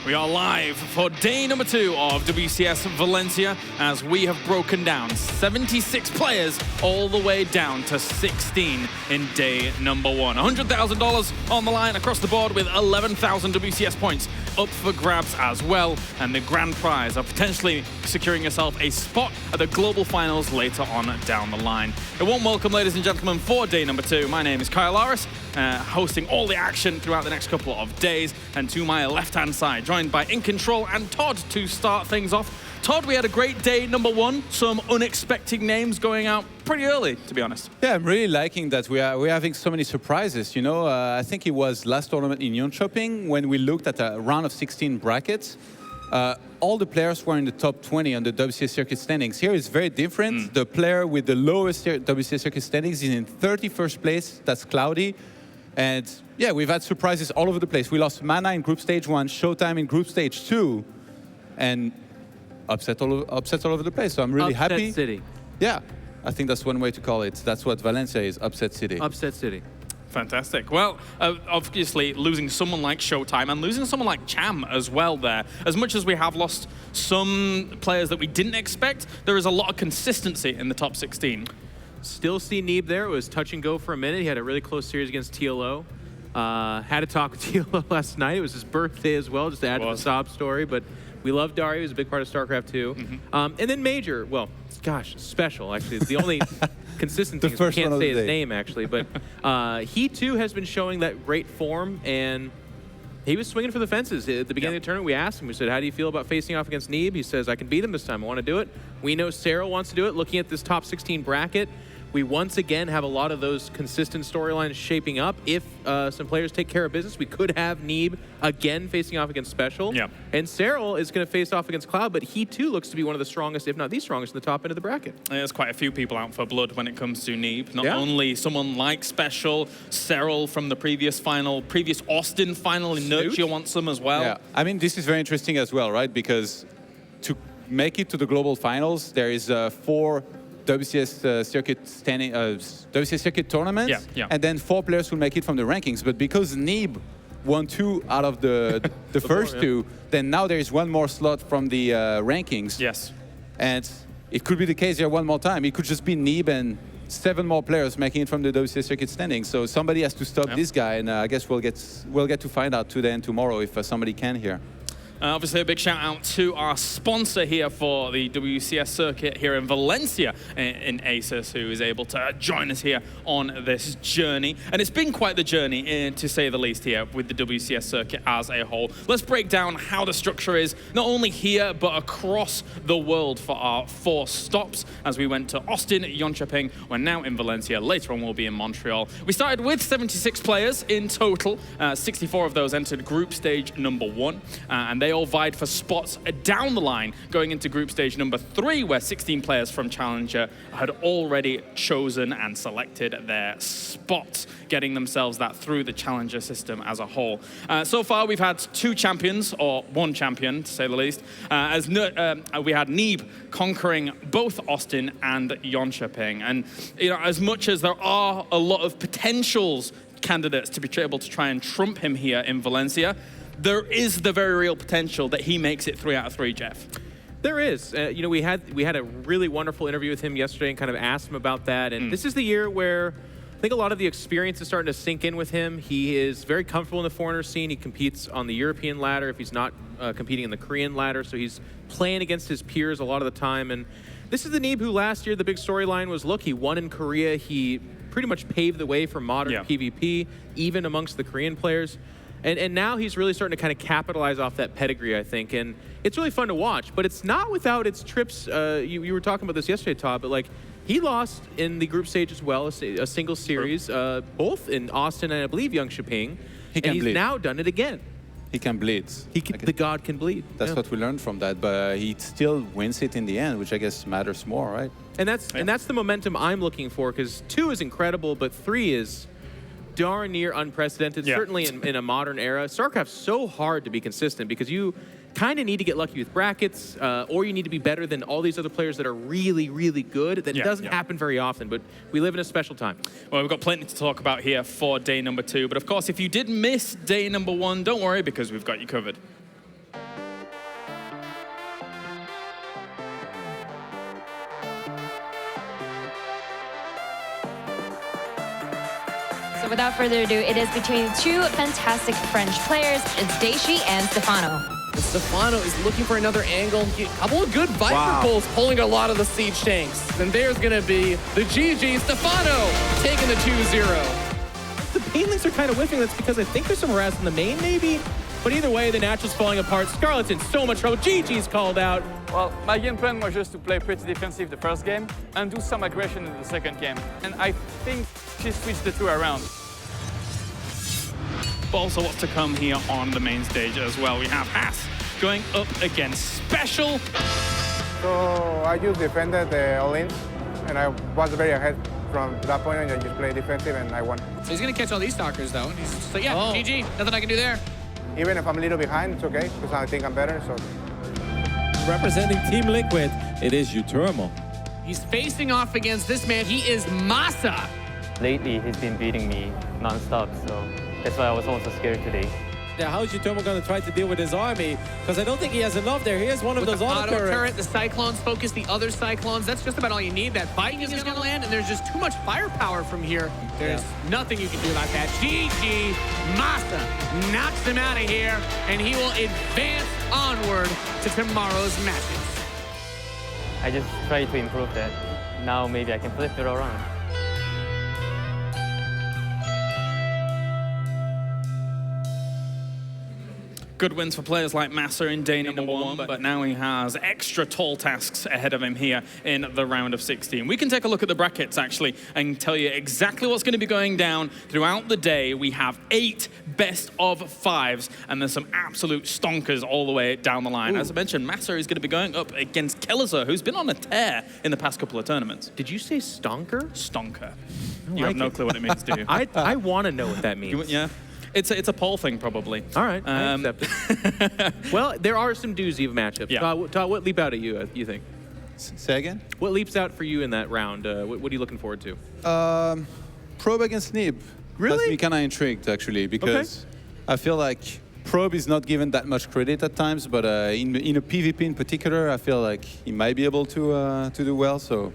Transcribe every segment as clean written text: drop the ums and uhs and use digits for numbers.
We are live for day number 2 of WCS Valencia as we have broken down 76 players all the way down to 16 in day number 1. $100,000 on the line across the board with 11,000 WCS points up for grabs as well. And the grand prize of potentially securing yourself a spot at the global finals later on down the line. A warm welcome, ladies and gentlemen, for day number 2. My name is Kyle Laris, hosting all the action throughout the next couple of days. And to my left-hand side, joined by In Control and Todd to start things off. Todd, we had a great day number 1. Some unexpected names going out pretty early, to be honest. Yeah, I'm really liking that we're having so many surprises. You know, I think it was last tournament in Jönköping when we looked at a round of 16 brackets. All the players were in the top 20 on the WCS Circuit standings. Here it's very different. The player with the lowest WCS Circuit standings is in 31st place. That's Cloudy. And yeah, we've had surprises all over the place. We lost Mana in group stage 1, Showtime in group stage 2, and upsets all over the place. So I'm really happy. Upset City. Yeah, I think that's one way to call it. That's what Valencia is, Upset City. Upset City. Fantastic. Well, obviously losing someone like Showtime and losing someone like Cham as well there. As much as we have lost some players that we didn't expect, there is a lot of consistency in the top 16. Still see Neeb there. It was touch and go for a minute. He had a really close series against TLO. Had a talk with TLO last night. It was his birthday as well, just to add to the sob story. But we love Dario. He was a big part of StarCraft too. And then Major, well, gosh, Special, actually. It's the only consistent thing is we can't say his name, actually. But he too has been showing that great form, and he was swinging for the fences. At the beginning of the tournament, we asked him, we said, how do you feel about facing off against Neeb? He says, I can beat him this time. I want to do it. We know Serral wants to do it. Looking at this top 16 bracket, we once again have a lot of those consistent storylines shaping up. If some players take care of business, we could have Neeb again facing off against Special. And Serral is going to face off against Cloud, but he too looks to be one of the strongest, if not the strongest, in the top end of the bracket. There's quite a few people out for blood when it comes to Neeb. Not only someone like Special, Serral from the previous Austin final in Nurture wants them as well. Yeah, I mean, this is very interesting as well, right? Because to make it to the global finals, there is 4 WCS Circuit tournaments, and then 4 players will make it from the rankings. But because Neeb won 2 out of the first 2, then now there is 1 more slot from the rankings. Yes. And it could be the case here one more time. It could just be Neeb and 7 more players making it from the WCS Circuit standings. So somebody has to stop this guy, and I guess we'll get to find out today and tomorrow if somebody can here. Obviously, a big shout out to our sponsor here for the WCS circuit here in Valencia in ASUS, who is able to join us here on this journey. And it's been quite the journey, to say the least, here with the WCS circuit as a whole. Let's break down how the structure is, not only here, but across the world for our 4 stops, as we went to Austin, Jönköping, we're now in Valencia. Later on, we'll be in Montreal. We started with 76 players in total. 64 of those entered group stage number 1, and they all vied for spots down the line going into group stage number 3, where 16 players from Challenger had already chosen and selected their spots, getting themselves that through the Challenger system as a whole. So far, we've had 2 champions, or 1 champion, to say the least, as we had Neeb conquering both Austin and Jönköping. And you know, as much as there are a lot of potentials candidates to be able to try and trump him here in Valencia, there is the very real potential that he makes it 3 out of 3, Jeff. There is. You know, we had a really wonderful interview with him yesterday and kind of asked him about that. And this is the year where I think a lot of the experience is starting to sink in with him. He is very comfortable in the foreigner scene. He competes on the European ladder if he's not competing in the Korean ladder. So he's playing against his peers a lot of the time. And this is the Neeb who last year the big storyline was, look, he won in Korea. He pretty much paved the way for modern PvP, even amongst the Korean players. And now he's really starting to kind of capitalize off that pedigree, I think. And it's really fun to watch, but it's not without its trips. You were talking about this yesterday, Todd, but like he lost in the group stage as well, a single series, both in Austin and I believe Jönköping. And he's now done it again. He can bleed. The god can bleed. That's what we learned from that, but he still wins it in the end, which I guess matters more, right? And that's the momentum I'm looking for, because 2 is incredible, but 3 is darn near unprecedented, certainly in a modern era. StarCraft's so hard to be consistent because you kind of need to get lucky with brackets, or you need to be better than all these other players that are really, really good. That doesn't happen very often, but we live in a special time. Well, we've got plenty to talk about here for day number 2, but of course, if you did miss day number 1, don't worry, because we've got you covered. without further ado, it is between two fantastic French players. It's Daishi and Stefano. And Stefano is looking for another angle. A couple of good Viper pulls, pulling a lot of the siege tanks. And there's going to be the GG. Stefano taking the 2-0. The Painlings are kind of whiffing. That's because I think there's some harass in the main, maybe. But either way, the Natural's falling apart. Scarlet's in so much trouble. GG's called out. Well, my game plan was just to play pretty defensive the first game and do some aggression in the second game. And I think she switched the two around. But also what's to come here on the main stage as well. We have Haas going up against Special. So I just defended the all-ins, and I was very ahead from that point, and I just played defensive, and I won. So he's going to catch all these stalkers, though. He's just like, yeah, GG. Nothing I can do there. Even if I'm a little behind, it's okay, because I think I'm better, so. Representing Team Liquid, it is Utermal. He's facing off against this man. He is Masa. Lately, he's been beating me non-stop, so that's why I was also scared today. Now, how is Utermal going to try to deal with his army? Because I don't think he has enough there. He has one of With those the auto turret, turrets. the Cyclones focus the other Cyclones. That's just about all you need. That bite is going to land, and there's just too much firepower from here. There's nothing you can do about that. GG, Masa knocks him out of here, and he will advance onward to tomorrow's matches. I just try to improve that. Now maybe I can flip it around. Good wins for players like Massa in day number one, but now he has extra tall tasks ahead of him here in the round of 16. We can take a look at the brackets, actually, and tell you exactly what's going to be going down throughout the day. We have 8 best of 5s, and there's some absolute stonkers all the way down the line. As I mentioned, Massa is going to be going up against Kellizer, who's been on a tear in the past couple of tournaments. Did you say stonker? Stonker. You have no clue what it means, do you? I want to know what that means. Yeah. It's a poll thing, probably. All right, I accept it. Well, there are some doozy of matchups. Yeah. Todd, what leap out at you think? Say again? What leaps out for you in that round? What are you looking forward to? Probe against Nib. Really? That's me kind of intrigued, actually, because I feel like Probe is not given that much credit at times, but in a PvP in particular, I feel like he might be able to do well, so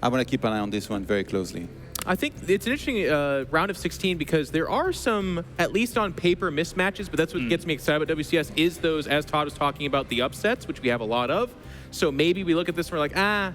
I'm going to keep an eye on this one very closely. I think it's an interesting round of 16 because there are some, at least on paper, mismatches, but that's what gets me excited about WCS is those, as Todd was talking about, the upsets, which we have a lot of. So maybe we look at this and we're like,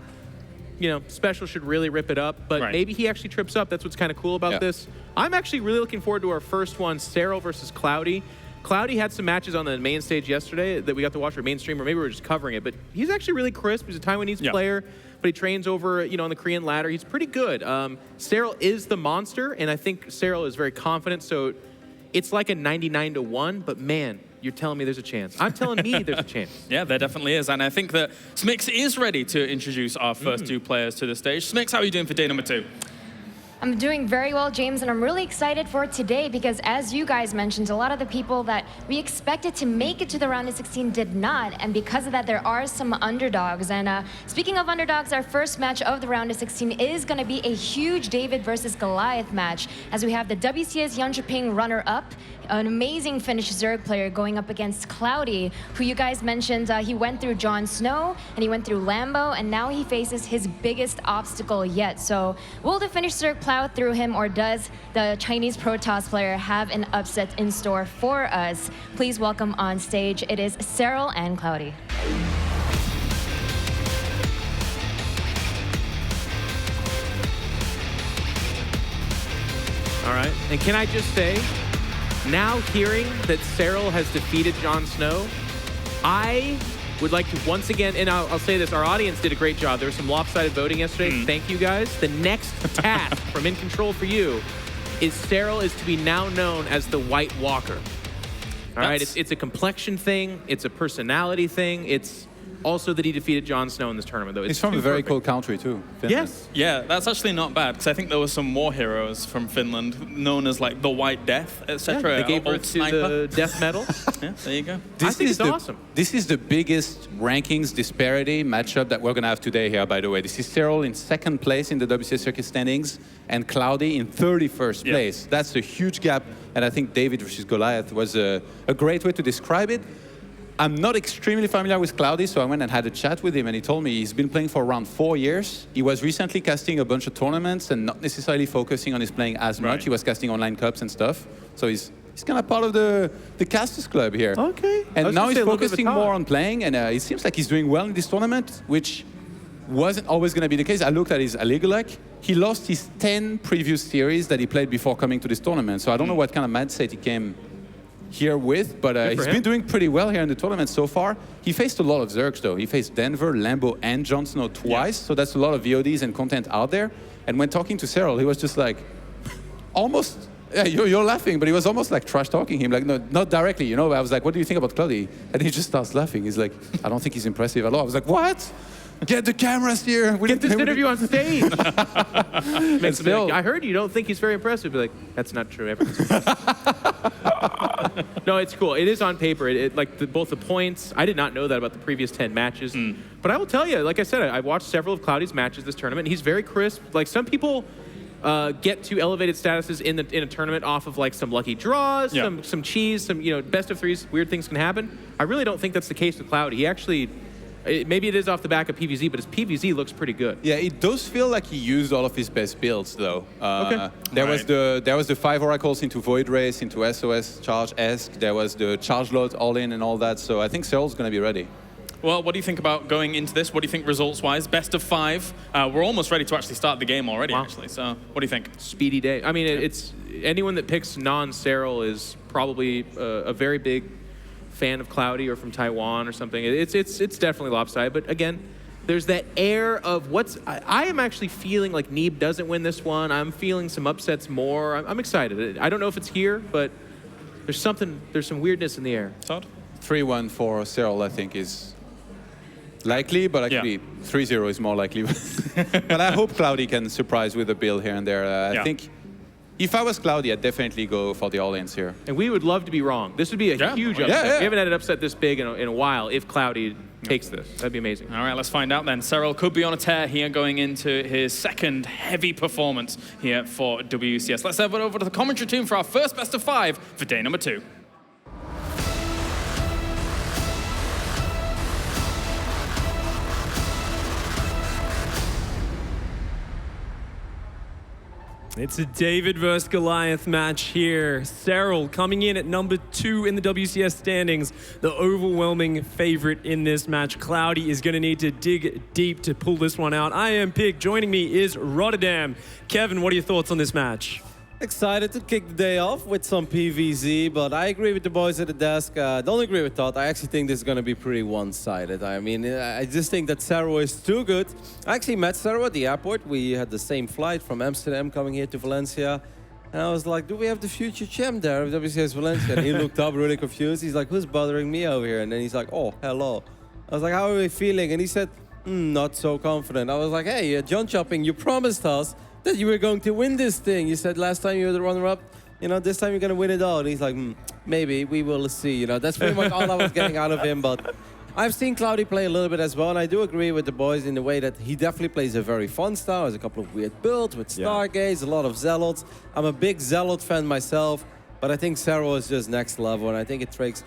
you know, Special should really rip it up, but maybe he actually trips up. That's what's kind of cool about this. I'm actually really looking forward to our first one, Serral versus Cloudy. Cloudy had some matches on the main stage yesterday that we got to watch, or main stream, or maybe we were just covering it, but he's actually really crisp. He's a Taiwanese player, but he trains over, you know, on the Korean ladder. He's pretty good. Serral is the monster, and I think Serral is very confident, so it's like a 99-1, but man, you're telling me there's a chance. I'm telling me there's a chance. Yeah, there definitely is, and I think that Smix is ready to introduce our first 2 players to the stage. Smix, how are you doing for day number 2? I'm doing very well, James, and I'm really excited for today because, as you guys mentioned, a lot of the people that we expected to make it to the round of 16 did not, and because of that, there are some underdogs. And speaking of underdogs, our first match of the round of 16 is going to be a huge David versus Goliath match, as we have the WCS Yeonjuping runner-up, an amazing Finnish Zerg player going up against Cloudy, who you guys mentioned, he went through Jon Snow, and he went through Lambo, and now he faces his biggest obstacle yet. So will the Finnish Zerg plow through him, or does the Chinese Protoss player have an upset in store for us? Please welcome on stage, it is Serral and Cloudy. All right, and can I just say, now hearing that Serral has defeated Jon Snow, I would like to once again, and I'll say this, our audience did a great job. There was some lopsided voting yesterday. Thank you guys. The next task from In Control for you is Serral is to be now known as the White Walker. All right, it's a complexion thing. It's a personality thing. It's also that he defeated Jon Snow in this tournament, though. He's from a very cold country, too. Finland. Yes. Yeah, that's actually not bad, because I think there were some war heroes from Finland known as, like, the White Death, etc. They gave birth to the death metal. Yeah, there you go. I think it's awesome. This is the biggest rankings disparity matchup that we're going to have today here, by the way. This is Serral in 2nd place in the WCS Circuit standings and Cloudy in 31st place. That's a huge gap, and I think David versus Goliath was a great way to describe it. I'm not extremely familiar with Cloudy, so I went and had a chat with him, and he told me he's been playing for around 4 years. He was recently casting a bunch of tournaments and not necessarily focusing on his playing as much. He was casting online cups and stuff. So he's kind of part of the casters club here. Okay. And now he's focusing more on playing, and it seems like he's doing well in this tournament, which wasn't always going to be the case. I looked at his Liga luck. He lost his 10 previous series that he played before coming to this tournament. So I don't know what kind of mindset he came here with, but he's been doing pretty well here in the tournament so far. He faced a lot of Zergs, though. He faced Denver, Lambo, and Jon Snow twice, so that's a lot of VODs and content out there. And when talking to Serral, he was just like, almost, yeah, you're laughing, but he was almost like trash-talking him, like, no, not directly, you know? I was like, what do you think about Cloudy? And he just starts laughing. He's like, I don't think he's impressive at all. I was like, what? Get the cameras here. Get this interview on stage. I heard you don't think he's very impressive. Be like, that's not true. No, it's cool. It is on paper. Both the points. I did not know that about the previous 10 matches. But I will tell you, like I said, I watched several of Cloudy's matches this tournament. And he's very crisp. Like some people get to elevated statuses in a tournament off of like some lucky draws, some cheese, some best of threes. Weird things can happen. I really don't think that's the case with Cloudy. He actually. Maybe it is off the back of PVZ, but his PVZ looks pretty good. Yeah, it does feel like he used all of his best builds, though. There was the 5 oracles into Void Race, into SOS Charge Esk. There was the Charge Load all in and all that. So I think Serral's going to be ready. Well, what do you think about going into this? What do you think results-wise? Best of 5. We're almost ready to actually start the game already, actually. So what do you think? Speedy day. I mean, it's anyone that picks non-Serral is probably a very big fan of Cloudy or from Taiwan or something. It's definitely lopsided, but again, there's that air of I am actually feeling like Neeb doesn't win this one. I'm feeling some upsets more. I'm excited. I don't know if it's here, but there's some weirdness in the air. Todd? 3-1 for Serral, I think, is likely, but actually 3-0 is more likely. But I hope Cloudy can surprise with a build here and there. I think if I was Cloudy, I'd definitely go for the all-ins here. And we would love to be wrong. This would be a huge upset. We haven't had an upset this big in a while if Cloudy takes this. That'd be amazing. All right, let's find out then. Serral could be on a tear here going into his second heavy performance here for WCS. Let's head over to the commentary team for our first best of 5 for day number 2. It's a David versus Goliath match here. Serral coming in at number 2 in the WCS standings, the overwhelming favorite in this match. Cloudy is going to need to dig deep to pull this one out. I am Pig. Joining me is Rotterdam. Kevin, what are your thoughts on this match? Excited to kick the day off with some PVZ, but I agree with the boys at the desk. Don't agree with Todd. I actually think this is going to be pretty one-sided. I mean, I just think that Serral is too good. I actually met Serral at the airport. We had the same flight from Amsterdam coming here to Valencia. And I was like, do we have the future champ there of WCS Valencia? And he looked up really confused. He's like, who's bothering me over here? And then he's like, oh, hello. I was like, how are we feeling? And he said, not so confident. I was like, hey, John Chopping, you promised us that you were going to win this thing. You said last time you were the runner-up, this time you're going to win it all. And he's like, maybe, we will see. That's pretty much all I was getting out of him. But I've seen Cloudy play a little bit as well, and I do agree with the boys in the way that he definitely plays a very fun style. Has a couple of weird builds with Stargates, a lot of Zealots. I'm a big Zealot fan myself, but I think Serral is just next level, and I think it takes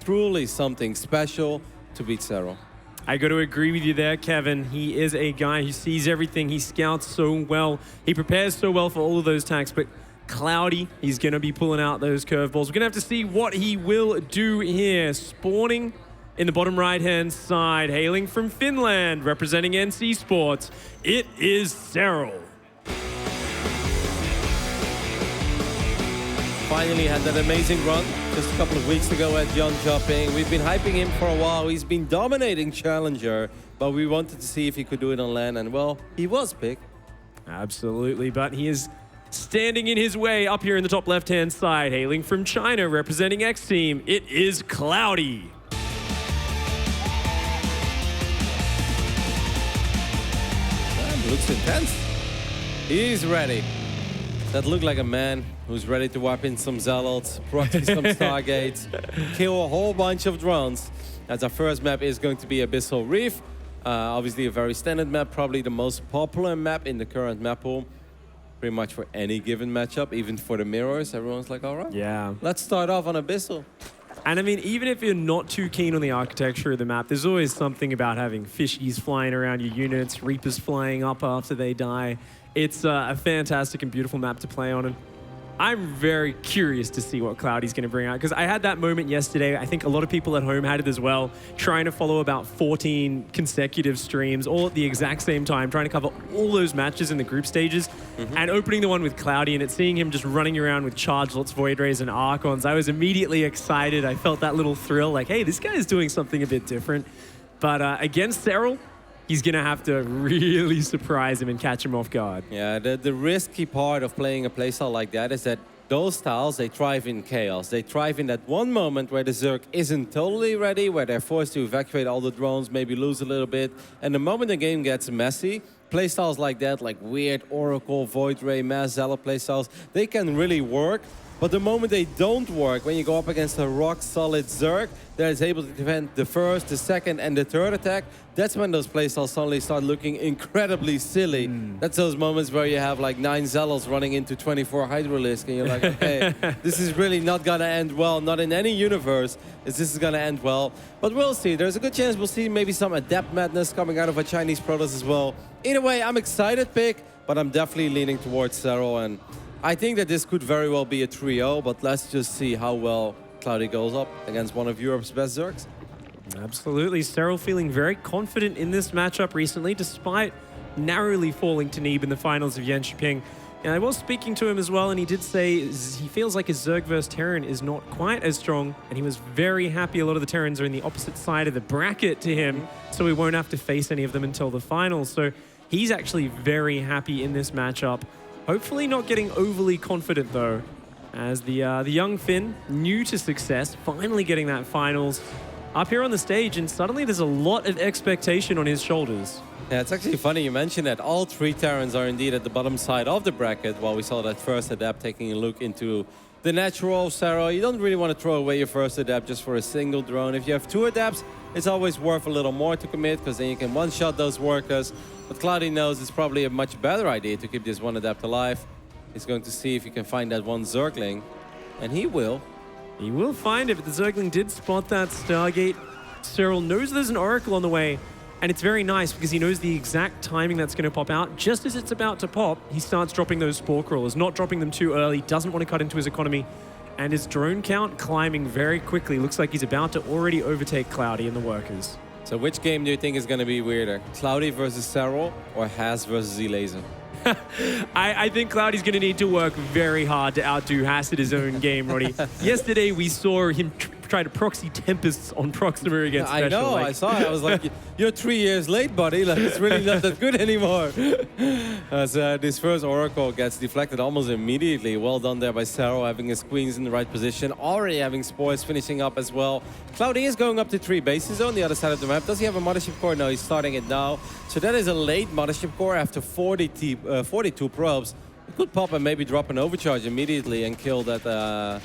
truly something special to beat Serral. I got to agree with you there, Kevin. He is a guy who sees everything. He scouts so well. He prepares so well for all of those attacks. But Cloudy, he's going to be pulling out those curveballs. We're going to have to see what he will do here. Spawning in the bottom right-hand side, hailing from Finland, representing NC Sports, it is Serral. Finally had that amazing run just a couple of weeks ago at John Chopping. We've been hyping him for a while. He's been dominating Challenger, but we wanted to see if he could do it on LAN, and well, he was picked. Absolutely, but he is standing in his way up here in the top left-hand side, hailing from China, representing X Team. It is Cloudy. That looks intense. He's ready. That looked like a man who's ready to wipe in some Zealots, proxy some Stargates, kill a whole bunch of drones. As our first map is going to be Abyssal Reef. Obviously a very standard map, probably the most popular map in the current map pool. Pretty much for any given matchup, even for the mirrors. Everyone's like, all right. Yeah. Let's start off on Abyssal. And I mean, even if you're not too keen on the architecture of the map, there's always something about having fishies flying around your units, Reapers flying up after they die. It's a fantastic and beautiful map to play on. And I'm very curious to see what Cloudy's going to bring out, because I had that moment yesterday. I think a lot of people at home had it as well, trying to follow about 14 consecutive streams all at the exact same time, trying to cover all those matches in the group stages, and opening the one with Cloudy, and it's seeing him just running around with Chargelots, Void Rays, and Archons. I was immediately excited. I felt that little thrill, like, hey, this guy is doing something a bit different. But against Serral, he's going to have to really surprise him and catch him off guard. Yeah, the risky part of playing a playstyle like that is that those styles, they thrive in chaos. They thrive in that one moment where the Zerg isn't totally ready, where they're forced to evacuate all the drones, maybe lose a little bit. And the moment the game gets messy, playstyles like that, like weird Oracle, Void Ray, Mass Zealot playstyles, they can really work. But the moment they don't work, when you go up against a rock-solid Zerg that is able to defend the first, the second, and the third attack, that's when those playstyles suddenly start looking incredibly silly. That's those moments where you have like 9 Zealots running into 24 Hydralisk, and you're like, okay, this is really not going to end well. Not in any universe is this going to end well. But we'll see. There's a good chance we'll see maybe some Adept madness coming out of a Chinese Protoss as well. Either way, I'm excited pick, but I'm definitely leaning towards Serral, and I think that this could very well be a 3-0, but let's just see how well Cloudy goes up against one of Europe's best Zergs. Absolutely. Serral feeling very confident in this matchup recently, despite narrowly falling to Neeb in the finals of Yenshiping. And I was speaking to him as well, and he did say he feels like his Zerg vs Terran is not quite as strong, and he was very happy a lot of the Terrans are in the opposite side of the bracket to him, so he won't have to face any of them until the finals. So he's actually very happy in this matchup. Hopefully not getting overly confident, though, as the young Finn, new to success, finally getting that finals up here on the stage, and suddenly there's a lot of expectation on his shoulders. Yeah, it's actually funny you mentioned that. All 3 Terrans are indeed at the bottom side of the bracket, while we saw that first Adept taking a look into the natural Serral. You don't really want to throw away your first Adept just for a single drone. If you have 2 Adepts, it's always worth a little more to commit, because then you can one-shot those workers. But Cloudy knows it's probably a much better idea to keep this one Adept alive. He's going to see if he can find that one Zergling, and he will. He will find it, but the Zergling did spot that Stargate. Serral knows there's an Oracle on the way, and it's very nice because he knows the exact timing that's going to pop out. Just as it's about to pop, he starts dropping those Spore Crawlers, not dropping them too early, doesn't want to cut into his economy, and his drone count climbing very quickly. Looks like he's about to already overtake Cloudy and the workers. So which game do you think is going to be weirder? Cloudy versus Serral, or Haas versus Z-Laser? I think Cloudy's going to need to work very hard to outdo Haas at his own game, Roddy. Yesterday, we saw him try to proxy Tempests on Proxima against Special. I know, I saw it. I was like, you're 3 years late, buddy. Like, it's really not that good anymore. As this first Oracle gets deflected almost immediately. Well done there by Serral, having his queens in the right position. Already having Spores finishing up as well. Cloudy is going up to 3 bases on the other side of the map. Does he have a Mothership Core? No, he's starting it now. So that is a late Mothership Core after 42 probes. He could pop and maybe drop an overcharge immediately and kill that...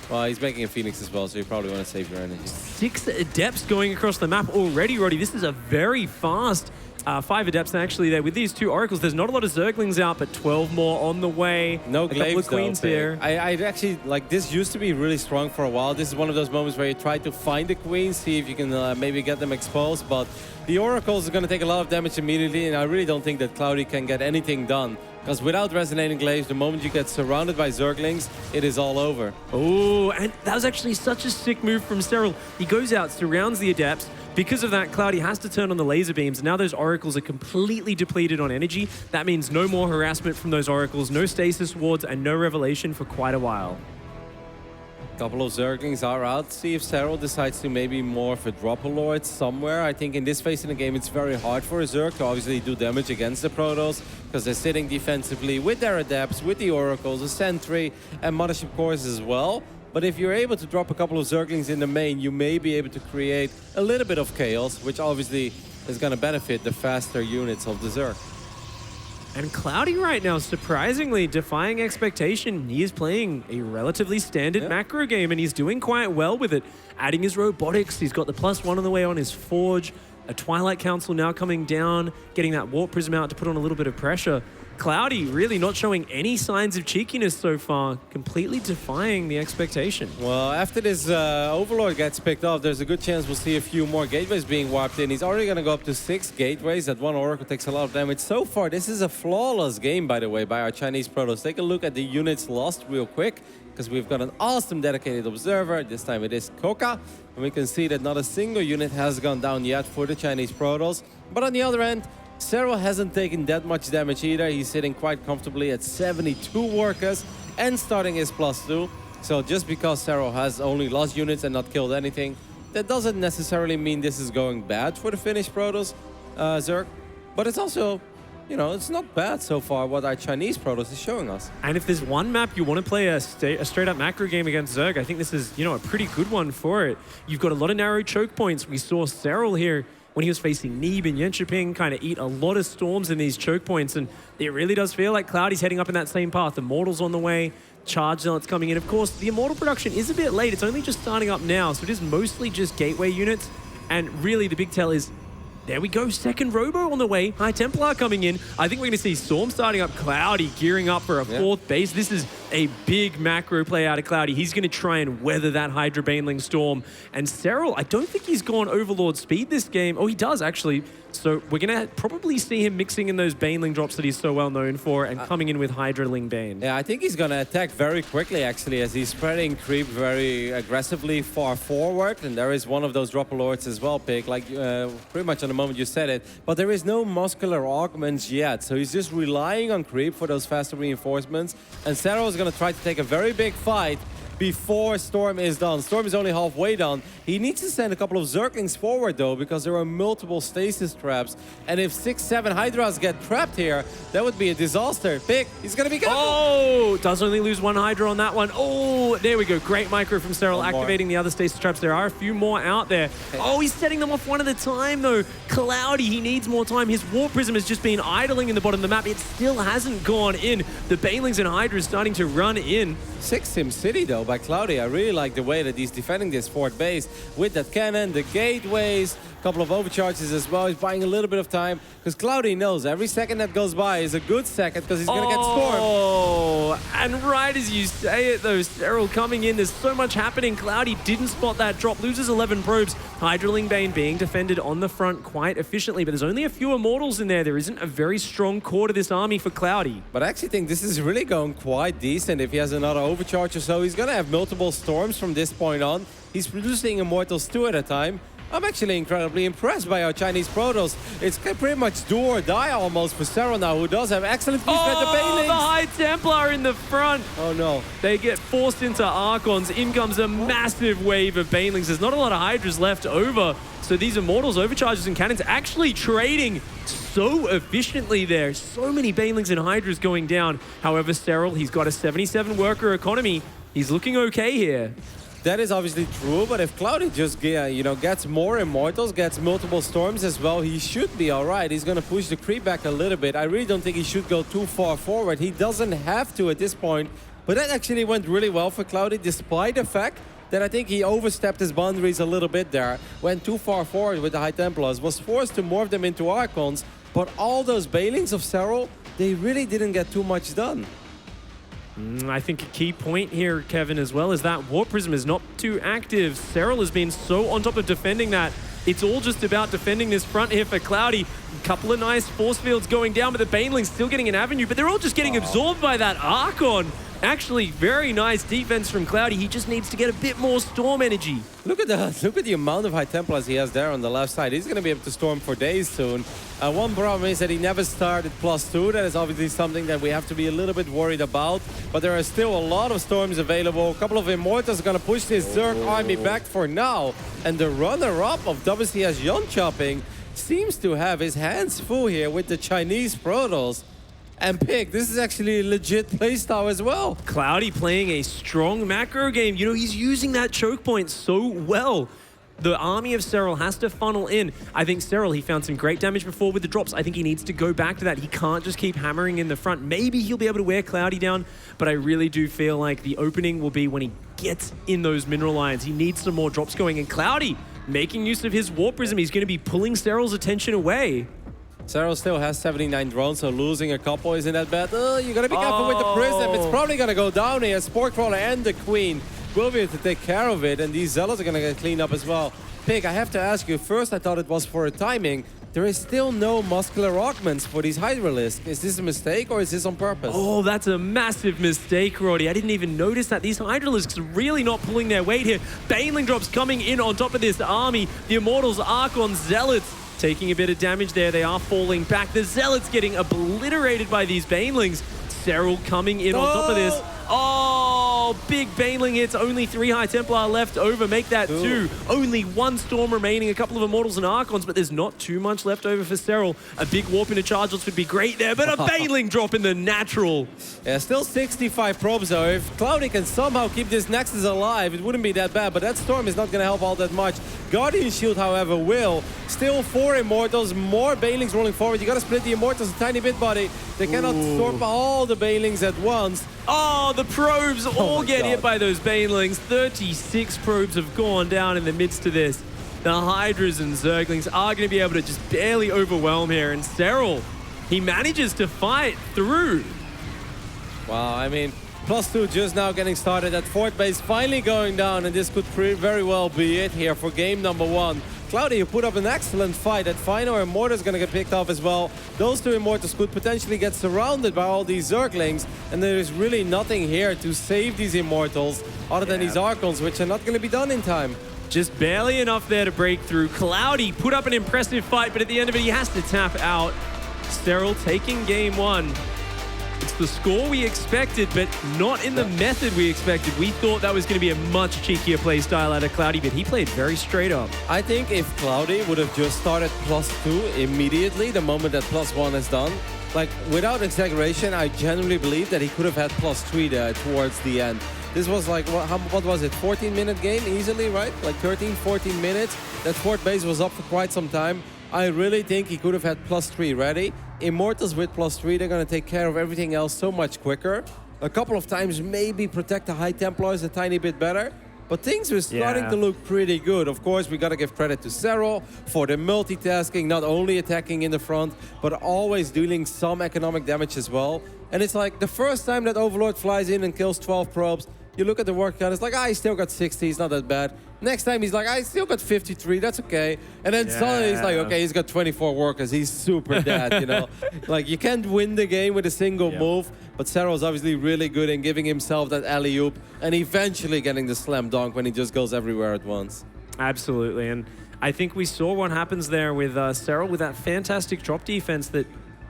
well, he's making a Phoenix as well, so you probably want to save your energy. 6 Adepts going across the map already, Roddy. This is a very fast 5 Adepts actually there. With these 2 Oracles, there's not a lot of Zerglings out, but 12 more on the way. No glaives, a couple of Queens though, here. I actually, like, this used to be really strong for a while. This is one of those moments where you try to find the Queens, see if you can maybe get them exposed, but the Oracles are going to take a lot of damage immediately, and I really don't think that Cloudy can get anything done. Because without Resonating Glaives, the moment you get surrounded by Zerglings, it is all over. Oh, and that was actually such a sick move from Serral. He goes out, surrounds the Adepts. Because of that, Cloudy has to turn on the laser beams. Now those Oracles are completely depleted on energy. That means no more harassment from those Oracles, no stasis wards, and no Revelation for quite a while. A couple of Zerglings are out. See if Serral decides to maybe morph a Dropper Lord somewhere. I think in this phase in the game, it's very hard for a Zerg to obviously do damage against the Protoss, because they're sitting defensively with their Adepts, with the Oracles, a Sentry, and Mothership Cores as well. But if you're able to drop a couple of Zerglings in the main, you may be able to create a little bit of chaos, which obviously is going to benefit the faster units of the Zerg. And Cloudy right now, surprisingly, defying expectation. He is playing a relatively standard macro game, and he's doing quite well with it. Adding his robotics, he's got the +1 on the way on his Forge, a Twilight Council now coming down, getting that Warp Prism out to put on a little bit of pressure. Cloudy really not showing any signs of cheekiness so far, completely defying the expectation. Well, after this Overlord gets picked off, there's a good chance we'll see a few more gateways being wiped in. He's already going to go up to 6 gateways. That one Oracle takes a lot of damage. So far, this is a flawless game, by the way, by our Chinese Protoss. Take a look at the units lost real quick, because we've got an awesome dedicated observer. This time it is Koka. And we can see that not a single unit has gone down yet for the Chinese Protoss. But on the other end, Serral hasn't taken that much damage either. He's sitting quite comfortably at 72 workers and starting his +2. So just because Serral has only lost units and not killed anything, that doesn't necessarily mean this is going bad for the Finnish Protoss, Zerg. But it's also, you know, it's not bad so far what our Chinese Protoss is showing us. And if there's one map you want to play a straight-up macro game against Zerg, I think this is, you know, a pretty good one for it. You've got a lot of narrow choke points. We saw Serral here when he was facing Neeb and Yenchiping kind of eat a lot of storms in these choke points, and it really does feel like Cloudy's heading up in that same path. Immortal's on the way, Charge Zealot's coming in. Of course, the Immortal production is a bit late. It's only just starting up now, so it is mostly just gateway units, and really the big tell is, there we go, second Robo on the way. High Templar coming in. I think we're going to see Storm starting up, Cloudy gearing up for a 4th base. This is a big macro play out of Cloudy. He's going to try and weather that Hydra Baneling Storm. And Serral, I don't think he's gone Overlord speed this game. Oh, he does actually. So we're going to probably see him mixing in those Baneling drops that he's so well known for and coming in with Hydraling Bane. Yeah, I think he's going to attack very quickly, actually, as he's spreading creep very aggressively far forward. And there is one of those Dropper Lords as well, Pig, like pretty much on the moment you said it. But there is no muscular augments yet, so he's just relying on creep for those faster reinforcements. And Serral is going to try to take a very big fight before Storm is done. Storm is only halfway done. He needs to send a couple of Zerglings forward, though, because there are multiple stasis traps. And if 6-7 Hydras get trapped here, that would be a disaster. Pig, he's going to be careful. Oh, does only lose one Hydra on that one. Oh, there we go. Great micro from Serral, activating the other stasis traps. There are a few more out there. Oh, he's setting them off one at a time, though. Cloudy, he needs more time. His Warp Prism has just been idling in the bottom of the map. It still hasn't gone in. The Banelings and Hydras starting to run in. 6 Sim City, though, by Cloudy. I really like the way that he's defending this 4th base with that cannon, the gateways, a couple of overcharges as well. He's buying a little bit of time because Cloudy knows every second that goes by is a good second because he's going to get stormed. Oh, and right as you say it, though, Serral coming in. There's so much happening. Cloudy didn't spot that drop, loses 11 probes. Hydraling Bane being defended on the front quite efficiently, but there's only a few Immortals in there. There isn't a very strong core to this army for Cloudy. But I actually think this is really going quite decent. If he has another overcharge or so, he's going to have multiple storms from this point on. He's producing Immortals 2 at a time. I'm actually incredibly impressed by our Chinese Protoss. It's pretty much do or die almost for Serral now, who does have excellent defense at the Banelings. The High Templar in the front. Oh no. They get forced into Archons. In comes a massive wave of Banelings. There's not a lot of Hydras left over. So these Immortals, Overcharges, and Cannons actually trading so efficiently there. So many Banelings and Hydras going down. However, Serral, he's got a 77 worker economy. He's looking okay here. That is obviously true, but if Cloudy just gets more Immortals, gets multiple Storms as well, he should be all right. He's going to push the creep back a little bit. I really don't think he should go too far forward. He doesn't have to at this point, but that actually went really well for Cloudy, despite the fact that I think he overstepped his boundaries a little bit there, went too far forward with the High Templars, was forced to morph them into Archons, but all those Banelings of Serral, they really didn't get too much done. I think a key point here, Kevin, as well, is that Warp Prism is not too active. Serral has been so on top of defending that. It's all just about defending this front here for Cloudy. A couple of nice force fields going down, but the Banelings still getting an avenue, but they're all just getting absorbed by that Archon. Actually, very nice defense from Cloudy. He just needs to get a bit more storm energy. Look at the amount of High Templars he has there on the left side. He's going to be able to storm for days soon. One problem is that he never started +2. That is obviously something that we have to be a little bit worried about. But there are still a lot of storms available. A couple of Immortals are going to push this Zerg army back for now. And the runner-up of WCS Yonchopping seems to have his hands full here with the Chinese Protoss. And Pig, this is actually a legit playstyle as well. Cloudy playing a strong macro game. You know, he's using that choke point so well. The army of Serral has to funnel in. I think Serral, he found some great damage before with the drops. I think he needs to go back to that. He can't just keep hammering in the front. Maybe he'll be able to wear Cloudy down, but I really do feel like the opening will be when he gets in those mineral lines. He needs some more drops going, and Cloudy making use of his Warp Prism. He's going to be pulling Serral's attention away. Serral still has 79 drones, so losing a couple isn't that bad. You gotta be careful with the Prism. It's probably gonna go down here. Sport Crawler and the Queen will be able to take care of it, and these Zealots are gonna get cleaned up as well. Pig, I have to ask you, first I thought it was for a timing. There is still no muscular augments for these Hydralisks. Is this a mistake or is this on purpose? Oh, that's a massive mistake, Roddy. I didn't even notice that. These Hydralisks are really not pulling their weight here. Baneling drops coming in on top of this army. The Immortals, Archon, Zealots taking a bit of damage there. They are falling back. The Zealots getting obliterated by these Banelings. Serral coming in on top of this. Oh, big Baneling hits. Only 3 High Templar left over. Make that 2. Only 1 Storm remaining. A couple of Immortals and Archons, but there's not too much left over for Serral. A big warp into Chargeless would be great there, but a Baneling drop in the natural. Yeah, still 65 probes though. If Cloudy can somehow keep this Nexus alive, it wouldn't be that bad, but that Storm is not going to help all that much. Guardian Shield, however, will. Still 4 Immortals, more Banelings rolling forward. You got to split the Immortals a tiny bit, buddy. They cannot storm all the Banelings at once. Oh, the probes all get hit by those Banelings. 36 probes have gone down in the midst of this. The Hydras and Zerglings are going to be able to just barely overwhelm here. And Serral, he manages to fight through. Wow, I mean, +2 just now getting started. That fort base finally going down, and this could very well be it here for game number 1. Cloudy, you put up an excellent fight. That final Immortal is going to get picked off as well. Those 2 Immortals could potentially get surrounded by all these Zerglings, and there is really nothing here to save these Immortals other than these Archons, which are not going to be done in time. Just barely enough there to break through. Cloudy put up an impressive fight, but at the end of it, he has to tap out. Serral taking game 1. It's the score we expected, but not in the method we expected. We thought that was going to be a much cheekier play style out of Cloudy, but he played very straight up. I think if Cloudy would have just started +2 immediately, the moment that +1 is done, like without exaggeration, I genuinely believe that he could have had +3 there towards the end. This was like, what was it, 14-minute game easily, right? Like 13, 14 minutes. That fort base was up for quite some time. I really think he could have had +3 ready. Immortals with +3, they're going to take care of everything else so much quicker. A couple of times maybe protect the High Templars a tiny bit better. But things were starting to look pretty good. Of course, we got to give credit to Serral for the multitasking, not only attacking in the front, but always dealing some economic damage as well. And it's like the first time that Overlord flies in and kills 12 probes, you look at the work count, it's like, he still got 60, it's not that bad. Next time he's like, I still got 53, that's okay. And then suddenly he's like, okay, he's got 24 workers, he's super dead, you know? Like, you can't win the game with a single move, but Serral's obviously really good in giving himself that alley-oop and eventually getting the slam dunk when he just goes everywhere at once. Absolutely, and I think we saw what happens there with Serral with that fantastic drop defense that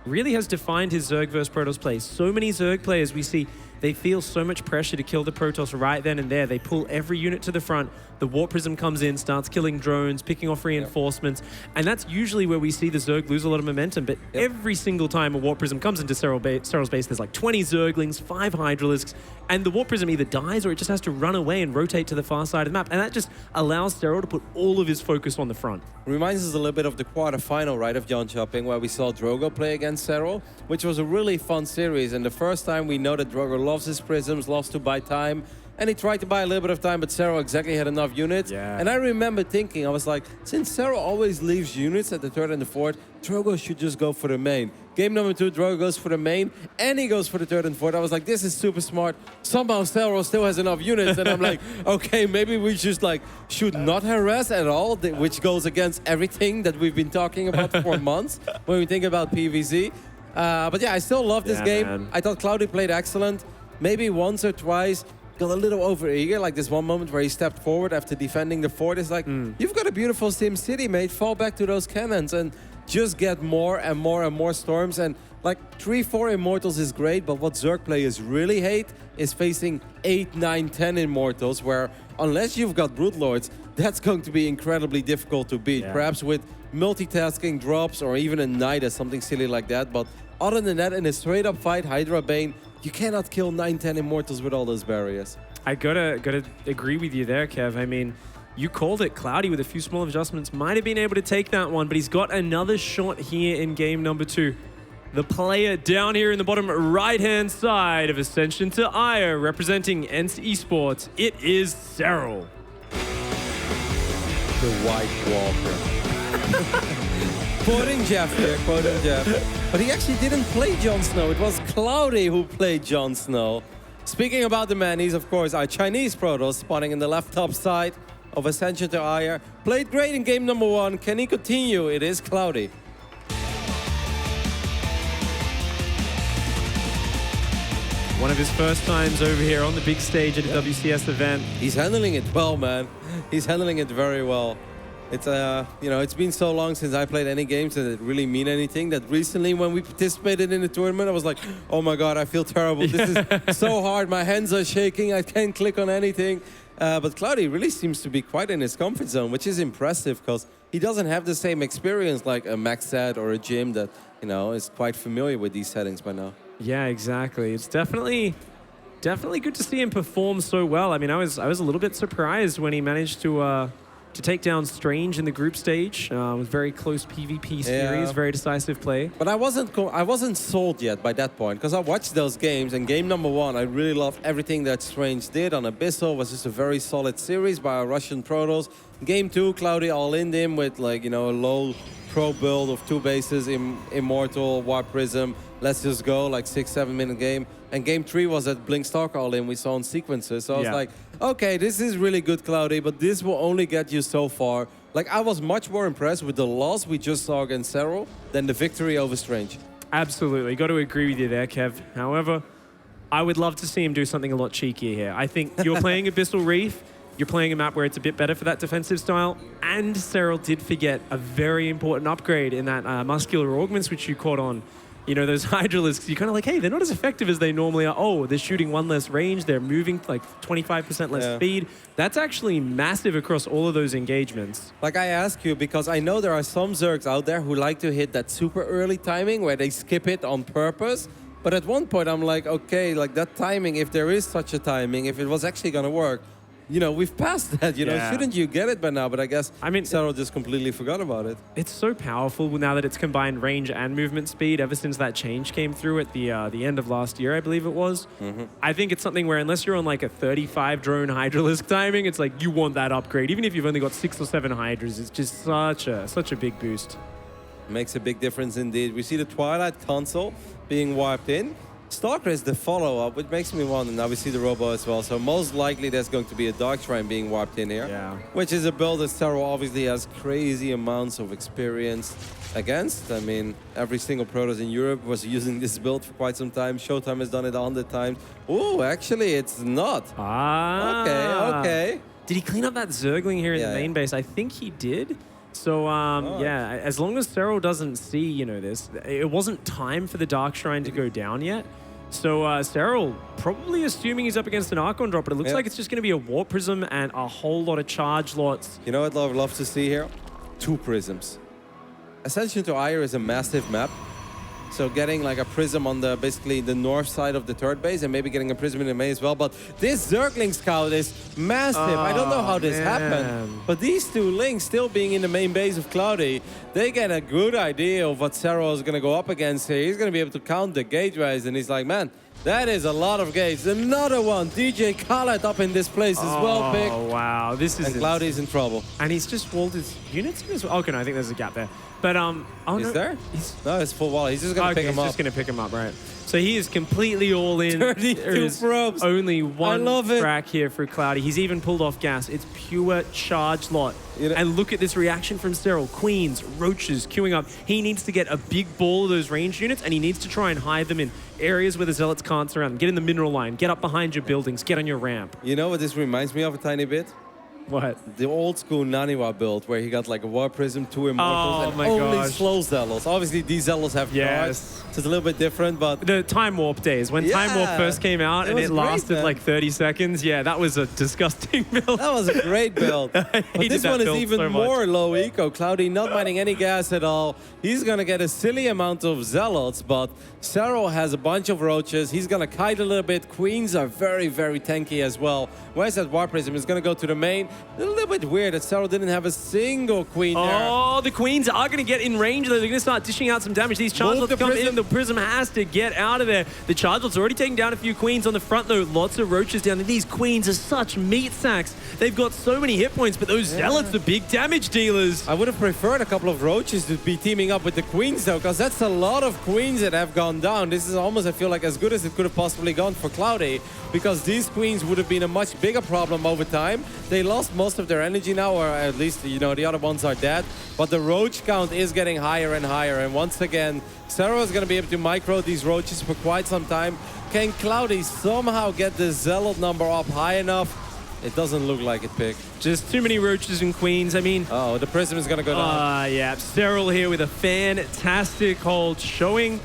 really has defined his Zerg versus Protoss play. So many Zerg players we see, they feel so much pressure to kill the Protoss right then and there. They pull every unit to the front. The Warp Prism comes in, starts killing drones, picking off reinforcements. And that's usually where we see the Zerg lose a lot of momentum. But every single time a Warp Prism comes into Serral's base, there's like 20 Zerglings, 5 Hydralisks, and the Warp Prism either dies or it just has to run away and rotate to the far side of the map. And that just allows Serral to put all of his focus on the front. Reminds us a little bit of the quarterfinal, right, of John Shopping, where we saw Drogo play against Serral, which was a really fun series. And the first time we know that Drogo loves his prisms, loves to buy time, and he tried to buy a little bit of time, but Serral exactly had enough units. And I remember thinking, I was like, since Serral always leaves units at the 3rd and the 4th, Drogo should just go for the main. Game number 2, Drogo goes for the main, and he goes for the 3rd and 4th. I was like, this is super smart. Somehow Serral still has enough units, and I'm like, okay, maybe we just like should not harass at all, which goes against everything that we've been talking about for months when we think about PvZ. But yeah, I still love this game. Man. I thought Cloudy played excellent. Maybe once or twice got a little over-eager, like this one moment where he stepped forward after defending the fort. It's like, you've got a beautiful Sim City, mate. Fall back to those cannons and just get more and more and more storms. And like 3-4 Immortals is great, but what Zerg players really hate is facing 8, 9, 10 Immortals, where unless you've got Broodlords, that's going to be incredibly difficult to beat. Perhaps with multitasking drops or even a Knight or something silly like that. But other than that, in a straight-up fight, Hydra Bane, you cannot kill 9, 10 Immortals with all those barriers. I gotta agree with you there, Kev. I mean, you called it. Cloudy with a few small adjustments might have been able to take that one, but he's got another shot here in game number 2. The player down here in the bottom right-hand side of Ascension to Ire, representing ENCE Esports, it is Serral. The White Walker. Quoting Jeff here, quoting Jeff. But he actually didn't play Jon Snow. It was Cloudy who played Jon Snow. Speaking about the man, he's of course our Chinese Protoss, spawning in the left top side of Ascension to Ire. Played great in game number 1. Can he continue? It is Cloudy. One of his first times over here on the big stage at a WCS event. He's handling it well, man. He's handling it very well. It's you know, it's been so long since I played any games that really mean anything that recently when we participated in the tournament, I was like, oh my God, I feel terrible. This is so hard. My hands are shaking. I can't click on anything. But Cloudy really seems to be quite in his comfort zone, which is impressive because he doesn't have the same experience like a Maxad or a Jim that, you know, is quite familiar with these settings by now. Yeah, exactly. It's definitely good to see him perform so well. I mean, I was a little bit surprised when he managed to take down Strange in the group stage. With very close PvP series, very decisive play. But I wasn't sold yet by that point because I watched those games. And game number 1, I really loved everything that Strange did on Abyssal. It was just a very solid series by our Russian Protoss. Game 2, Cloudy all-in him with, like, you know, a low pro build of 2 bases, Immortal, Warp Prism. Let's just go, like 6-7 minute game. And game 3 was that Blink Stalker all-in we saw in sequences. So I was like, okay, this is really good, Cloudy, but this will only get you so far. Like, I was much more impressed with the loss we just saw against Serral than the victory over Strange. Absolutely. Got to agree with you there, Kev. However, I would love to see him do something a lot cheekier here. I think you're playing Abyssal Reef. You're playing a map where it's a bit better for that defensive style. And Serral did forget a very important upgrade in that muscular augments, which you caught on. You know, those Hydralisks, you're kind of like, hey, they're not as effective as they normally are. Oh, they're shooting 1 less range. They're moving like 25% less speed. That's actually massive across all of those engagements. Like, I ask you because I know there are some Zergs out there who like to hit that super early timing where they skip it on purpose. But at one point, I'm like, okay, like that timing, if there is such a timing, if it was actually going to work, you know, we've passed that, you know, shouldn't you get it by now? But I guess Serral just completely forgot about it. It's so powerful now that it's combined range and movement speed ever since that change came through at the end of last year, I believe it was. I think it's something where unless you're on like a 35 drone Hydralisk timing, it's like you want that upgrade. Even if you've only got 6 or 7 Hydras, it's just such a big boost. Makes a big difference indeed. We see the Twilight console being wiped in. Stalker is the follow-up, which makes me wonder. Now we see the Robo as well, so most likely there's going to be a Dark Shrine being wiped in here. Yeah. Which is a build that Serral obviously has crazy amounts of experience against. I mean, every single Protoss in Europe was using this build for quite some time. Showtime has done it 100 times. Oh, actually, it's not. Okay. Did he clean up that Zergling here in the main base? I think he did. So, yeah, as long as Serral doesn't see, you know, this, it wasn't time for the Dark Shrine to go down yet. So, Serral probably assuming he's up against an Archon drop, but it looks like it's just going to be a Warp Prism and a whole lot of charge lots. You know what I'd love to see here? 2 Prisms. Ascension to Ire is a massive map. So getting like a prism on the basically the north side of the third base and maybe getting a prism in the main as well. But this Zergling scout is massive. I don't know how this happened. But these 2 links still being in the main base of Cloudy, they get a good idea of what Serral is going to go up against here. He's going to be able to count the gateways and he's like, man, that is a lot of gates. Another one. DJ Khaled up in this place as well, Pick. Oh, wow. This is... And Cloudy's in trouble. And he's just walled his units in as well. Okay, no, I think there's a gap there. But, is there? No, it's full wall. He's just going to pick him up. He's just going to pick him up, right. So he is completely all in. 32 probes. Only one track here for Cloudy. He's even pulled off gas. It's pure charge lot. You know, and look at this reaction from Serral. Queens, Roaches queuing up. He needs to get a big ball of those ranged units, and he needs to try and hide them in areas where the Zealots can't surround them. Get in the mineral line. Get up behind your buildings. Get on your ramp. You know what this reminds me of a tiny bit? What? The old school Naniwa build where he got like a War Prism, 2 Immortals, and only slow Zealots. Obviously, these Zealots have charge, so it's a little bit different, but... The Time Warp days, when Time Warp first came out and it lasted like 30 seconds, that was a disgusting build. That was a great build. But this one is even more low eco. Cloudy not mining any gas at all. He's going to get a silly amount of Zealots, but Serral has a bunch of Roaches. He's going to kite a little bit. Queens are very, very tanky as well. Where's that War Prism? He's going to go to the main. A little bit weird that Serral didn't have a single queen there. Oh, the queens are going to get in range, though. They're going to start dishing out some damage. These chargelets come in. The prism has to get out of there. The chargelets already taking down a few queens on the front, though. Lots of roaches down there. These queens are such meat sacks. They've got so many hit points, but those zealots are big damage dealers. I would have preferred a couple of roaches to be teaming up with the queens, though, because that's a lot of queens that have gone down. This is almost, I feel like, as good as it could have possibly gone for Cloudy, because these queens would have been a much bigger problem over time. They lost most of their energy now, or at least, you know, the other ones are dead. But the roach count is getting higher and higher. And once again, Serral is going to be able to micro these roaches for quite some time. Can Cloudy somehow get the zealot number up high enough? It doesn't look like it, Pick. Just too many roaches and queens. I mean... Oh, the prism is going to go down. Yeah. Serral here with a fantastic hold, showing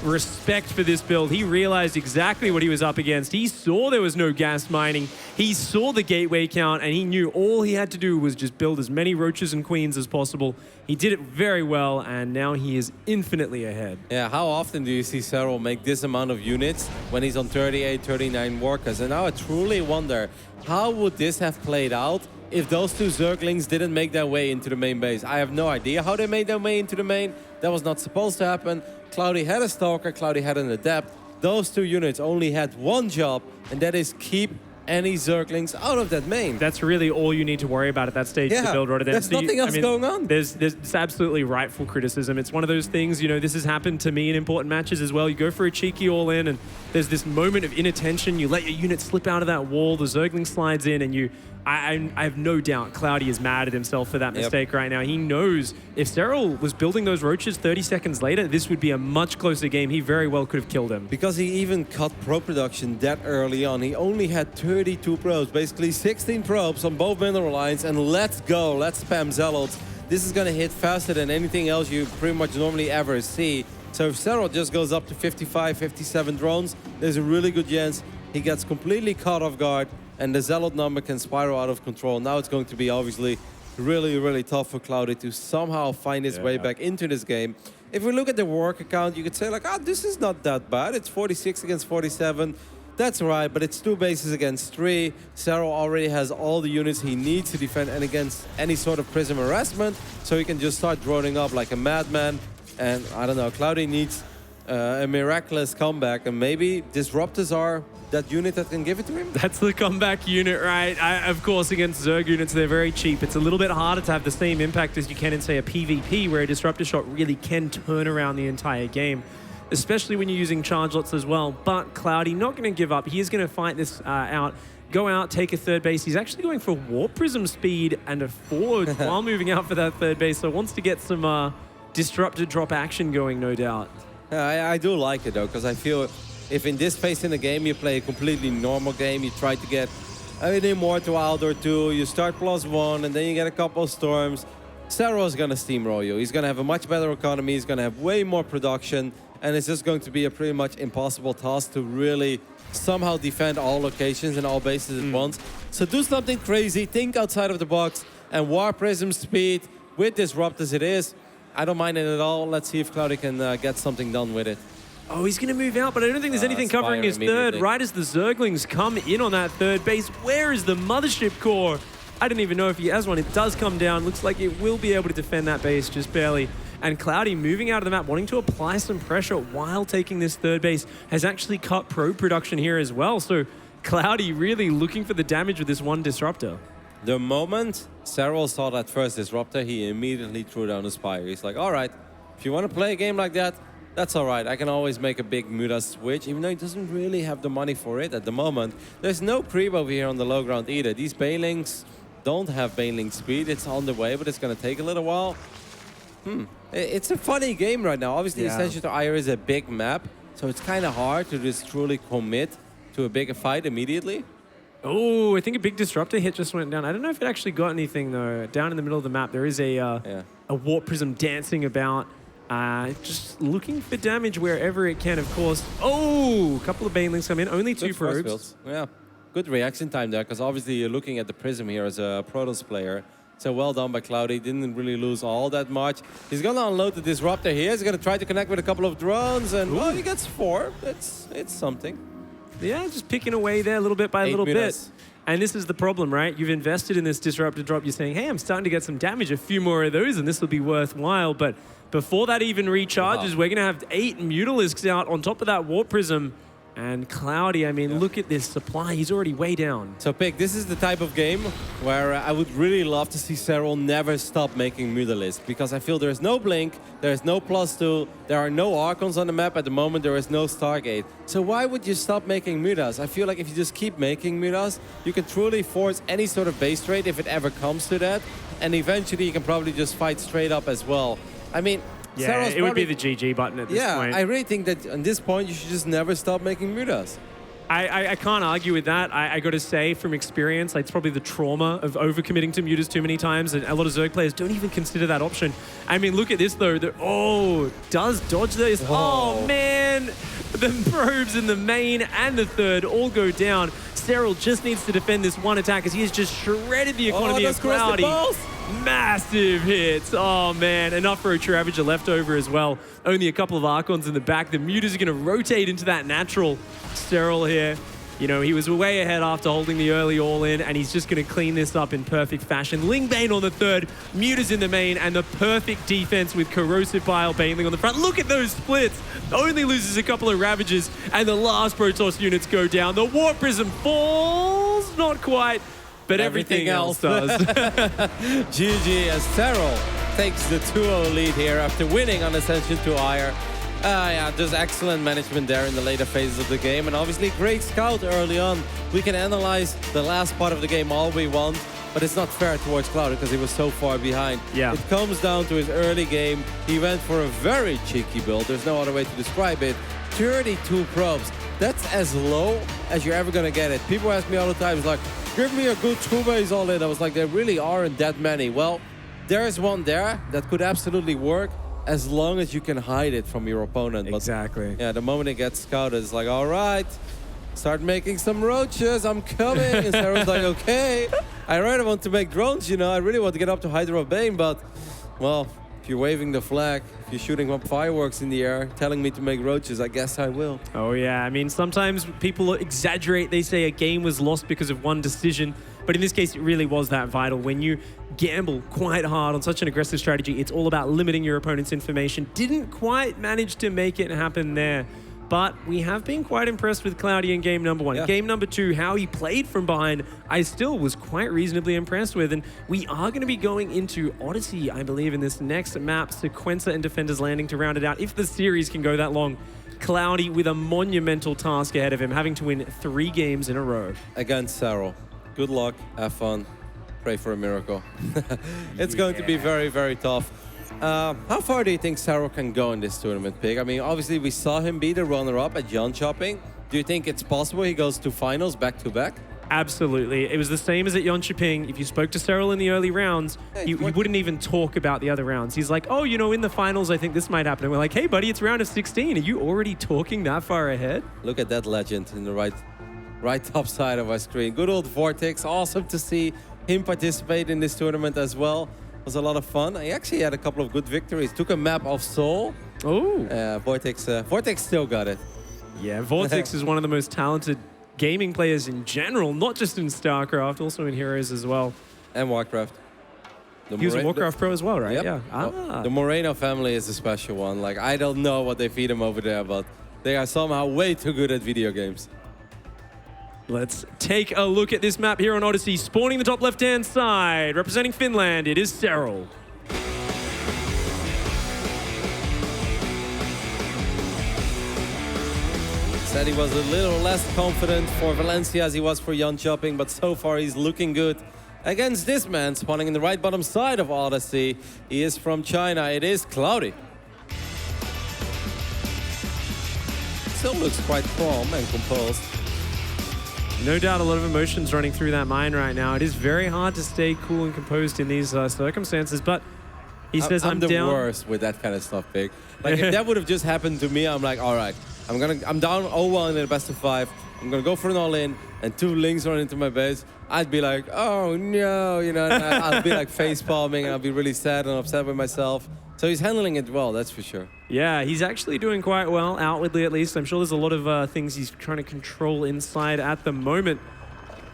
respect for this build. He realized exactly what he was up against. He saw there was no gas mining. He saw the gateway count, and he knew all he had to do was just build as many roaches and queens as possible. He did it very well, and now he is infinitely ahead. Yeah, how often do you see Serral make this amount of units when he's on 38, 39 workers? And now I truly wonder, how would this have played out if those two Zerglings didn't make their way into the main base? I have no idea how they made their way into the main. That was not supposed to happen. Cloudy had a Stalker, Cloudy had an Adept. Those two units only had one job, and that is keep any Zerglings out of that main. That's really all you need to worry about at that stage to build Rotterdam. There's nothing else going on. There's absolutely rightful criticism. It's one of those things, you know, this has happened to me in important matches as well. You go for a cheeky all-in, and there's this moment of inattention. You let your unit slip out of that wall, the Zergling slides in, and I have no doubt Cloudy is mad at himself for that mistake right now. He knows if Serral was building those roaches 30 seconds later, this would be a much closer game. He very well could have killed him. Because he even cut probe production that early on. He only had 32 probes, basically 16 probes on both mineral lines, and let's go. Let's spam Zealots. This is going to hit faster than anything else you pretty much normally ever see. So if Serral just goes up to 55, 57 drones, there's a really good chance he gets completely caught off guard, and the Zealot number can spiral out of control. Now it's going to be obviously really, really tough for Cloudy to somehow find his way back into this game. If we look at the worker count, you could say like, this is not that bad. It's 46 against 47. That's right, but it's 2 bases against 3. Serral already has all the units he needs to defend and against any sort of prism harassment, so he can just start droning up like a madman. And I don't know, Cloudy needs a miraculous comeback, and maybe Disruptors are that unit that can give it to him? That's the comeback unit, right? Of course, against Zerg units, they're very cheap. It's a little bit harder to have the same impact as you can in, say, a PvP, where a Disruptor shot really can turn around the entire game, especially when you're using chargelets as well. But Cloudy not going to give up. He is going to fight this out, go out, take a third base. He's actually going for Warp Prism speed and a forward while moving out for that third base, so wants to get some Disruptor drop action going, no doubt. I do like it, though, because I feel if in this phase in the game you play a completely normal game, you try to get an Immortal out or two, you start +1, and then you get a couple of storms, Serral is going to steamroll you. He's going to have a much better economy, he's going to have way more production, and it's just going to be a pretty much impossible task to really somehow defend all locations and all bases at once. So do something crazy, think outside of the box, and Warp Prism speed with Disruptors it is. I don't mind it at all. Let's see if Cloudy can get something done with it. Oh, he's going to move out, but I don't think there's anything covering his third. Right as the Zerglings come in on that third base, where is the Mothership Core? I don't even know if he has one. It does come down. Looks like it will be able to defend that base just barely. And Cloudy moving out of the map, wanting to apply some pressure while taking this third base, has actually cut probe production here as well. So Cloudy really looking for the damage with this one Disruptor. The moment Serral saw that first Disruptor, he immediately threw down the Spire. He's like, all right, if you want to play a game like that, that's all right. I can always make a big Muta switch, even though he doesn't really have the money for it at the moment. There's no creep over here on the low ground either. These Banelings don't have Baneling speed. It's on the way, but it's going to take a little while. It's a funny game right now. Obviously, Ascension to Ire is a big map, so it's kind of hard to just truly commit to a bigger fight immediately. Oh, I think a big Disruptor hit just went down. I don't know if it actually got anything, though. Down in the middle of the map, there is a Warp Prism dancing about. Just looking for damage wherever it can, of course. Oh, a couple of Banelings come in. Only 2 probes. Yeah, good reaction time there, because obviously you're looking at the Prism here as a Protoss player. So well done by Cloudy. Didn't really lose all that much. He's going to unload the Disruptor here. He's going to try to connect with a couple of drones, and well, he gets 4. It's something. Yeah, just picking away there a little bit by a little bit. And this is the problem, right? You've invested in this disruptor drop. You're saying, hey, I'm starting to get some damage, a few more of those, and this will be worthwhile. But before that even recharges, we're going to have 8 Mutalisks out on top of that Warp Prism. And Cloudy, I mean, look at this supply. He's already way down. So, Pig, this is the type of game where I would really love to see Serral never stop making Mutalisks, because I feel there's no Blink, there's no +2, there are no Archons on the map at the moment, there is no Stargate. So why would you stop making Mutas? I feel like if you just keep making Mutas, you can truly force any sort of base trade if it ever comes to that. And eventually you can probably just fight straight up as well. I mean, yeah, Serral's it would be the GG button at this point. Yeah, I really think that at this point you should just never stop making Mutas. I can't argue with that. I got to say, from experience, it's probably the trauma of overcommitting to Mutas too many times, and a lot of Zerg players don't even consider that option. I mean, look at this, though. Does dodge this. Oh, man. The probes in the main and the third all go down. Serral just needs to defend this one attack as he has just shredded the economy of Cloudy. Massive hits. Oh, man. Enough for a Ravager left over as well. Only a couple of Archons in the back. The Mutas are going to rotate into that natural. Serral here, you know, he was way ahead after holding the early all-in, and he's just going to clean this up in perfect fashion. Lingbane on the third, Mutas in the main, and the perfect defense with Corrosive Bile Baneling on the front. Look at those splits. Only loses a couple of Ravagers, and the last Protoss units go down. The Warp Prism falls, not quite, but everything else does. GG as Serral takes the 2-0 lead here after winning on Ascension to Ire. Yeah, there's excellent management there in the later phases of the game, and obviously great scout early on. We can analyze the last part of the game all we want, but it's not fair towards Cloudy because he was so far behind. Yeah. It comes down to his early game. He went for a very cheeky build. There's no other way to describe it. 32 probes. That's as low as you're ever going to get it. People ask me all the time, it's like, give me a good 2-base all in. I was like, there really aren't that many. Well, there's one there that could absolutely work, as long as you can hide it from your opponent. Exactly. But, yeah, the moment it gets scouted, it's like, all right, start making some roaches, I'm coming. And Sarah's like, okay, I really want to make drones, you know, I really want to get up to Hydro Bane, but, well, if you're waving the flag, if you're shooting up fireworks in the air, telling me to make roaches, I guess I will. Oh, yeah. I mean, sometimes people exaggerate. They say a game was lost because of one decision. But in this case, it really was that vital. When you gamble quite hard on such an aggressive strategy, it's all about limiting your opponent's information. Didn't quite manage to make it happen there. But we have been quite impressed with Cloudy in game number 1. Yeah. Game number 2, how he played from behind, I still was quite reasonably impressed with. And we are going to be going into Odyssey, I believe, in this next map, Sequencer and Defender's Landing, to round it out. If the series can go that long, Cloudy with a monumental task ahead of him, having to win 3 games in a row. Against Serral. Good luck, have fun, pray for a miracle. It's going to be very, very tough. How far do you think Serral can go in this tournament, Pig? I mean, obviously we saw him be the runner-up at Yon Shopping. Do you think it's possible he goes to finals back-to-back? Absolutely. It was the same as at Jönköping. If you spoke to Serral in the early rounds, he wouldn't even talk about the other rounds. He's like, oh, you know, in the finals, I think this might happen. And we're like, hey, buddy, it's round of 16. Are you already talking that far ahead? Look at that legend in the right top side of our screen. Good old Vortex. Awesome to see him participate in this tournament as well. It was a lot of fun. He actually had a couple of good victories. Took a map of Seoul. Oh. Vortex still got it. Yeah, Vortex is one of the most talented gaming players in general, not just in StarCraft, also in Heroes as well. And Warcraft. He was a Warcraft pro as well, right? Yep. Yeah. The Moreno family is a special one. Like, I don't know what they feed him over there, but they are somehow way too good at video games. Let's take a look at this map here on Odyssey. Spawning the top left-hand side, representing Finland, it is Serral. Said he was a little less confident for Valencia as he was for Jönköping, but so far he's looking good against this man spawning in the right bottom side of Odyssey. He is from China. It is Cloudy. Still looks quite calm and composed. No doubt a lot of emotions running through that mind right now. It is very hard to stay cool and composed in these circumstances, but he says, I'm the down. worst with that kind of stuff, Pig. Like, if that would have just happened to me, I'm like, all right, I'm down 0-1 in the best of 5. I'm going to go for an all-in, and 2 links run into my base. I'd be like, oh, no, you know, I'll be like face-palming, and I'll be really sad and upset with myself. So he's handling it well, that's for sure. Yeah, he's actually doing quite well, outwardly at least. I'm sure there's a lot of things he's trying to control inside at the moment.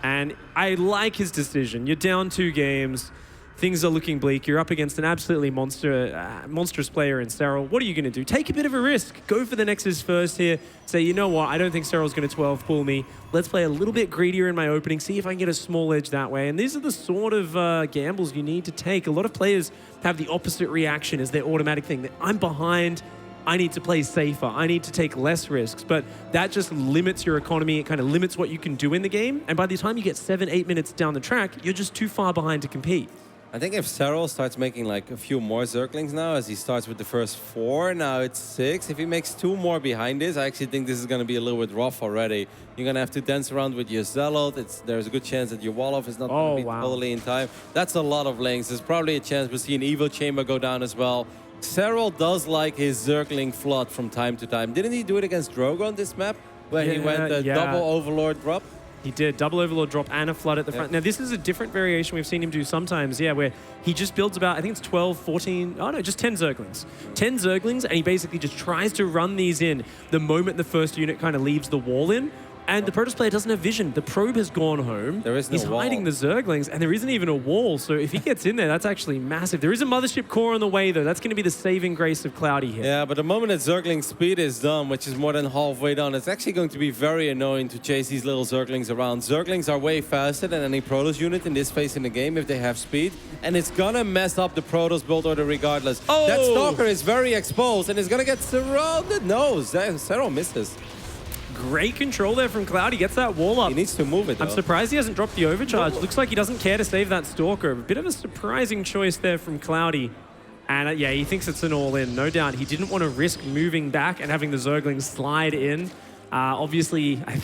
And I like his decision. You're down 2 games. Things are looking bleak. You're up against an absolutely monstrous player in Serral. What are you going to do? Take a bit of a risk. Go for the Nexus first here. Say, you know what? I don't think Serral's going to 12 pull me. Let's play a little bit greedier in my opening. See if I can get a small edge that way. And these are the sort of gambles you need to take. A lot of players have the opposite reaction as their automatic thing. That I'm behind. I need to play safer. I need to take less risks. But that just limits your economy. It kind of limits what you can do in the game. And by the time you get 7-8 minutes down the track, you're just too far behind to compete. I think if Serral starts making like a few more Zerglings now, as he starts with the first 4, now it's 6. If he makes 2 more behind this, I actually think this is going to be a little bit rough already. You're going to have to dance around with your Zealot. There's a good chance that your Wall-off is not going to be totally in time. That's a lot of lanes. There's probably a chance we'll see an Evo Chamber go down as well. Serral does like his Zergling flood from time to time. Didn't he do it against Drogo on this map? Where he went the double Overlord drop? He did. Double Overlord drop and a flood at the front. Now, this is a different variation we've seen him do sometimes, where he just builds about, I think it's 12, 14, just 10 Zerglings. 10 Zerglings, and he basically just tries to run these in the moment the first unit kind of leaves the wall in. And the Protoss player doesn't have vision. The probe has gone home. There is no He's hiding the Zerglings, and there isn't even a wall. So if he gets in there, that's actually massive. There is a Mothership core on the way, though. That's going to be the saving grace of Cloudy here. Yeah, but the moment that Zergling speed is done, which is more than halfway done, it's actually going to be very annoying to chase these little Zerglings around. Zerglings are way faster than any Protoss unit in this phase in the game if they have speed. And it's going to mess up the Protoss build order regardless. Oh! That Stalker is very exposed and is going to get surrounded. No, Serral misses. Great control there from Cloudy. Gets that wall up. He needs to move it, though. I'm surprised he hasn't dropped the overcharge. Looks like he doesn't care to save that Stalker. A bit of a surprising choice there from Cloudy. And yeah, he thinks it's an all-in, no doubt. He didn't want to risk moving back and having the Zerglings slide in. Obviously, I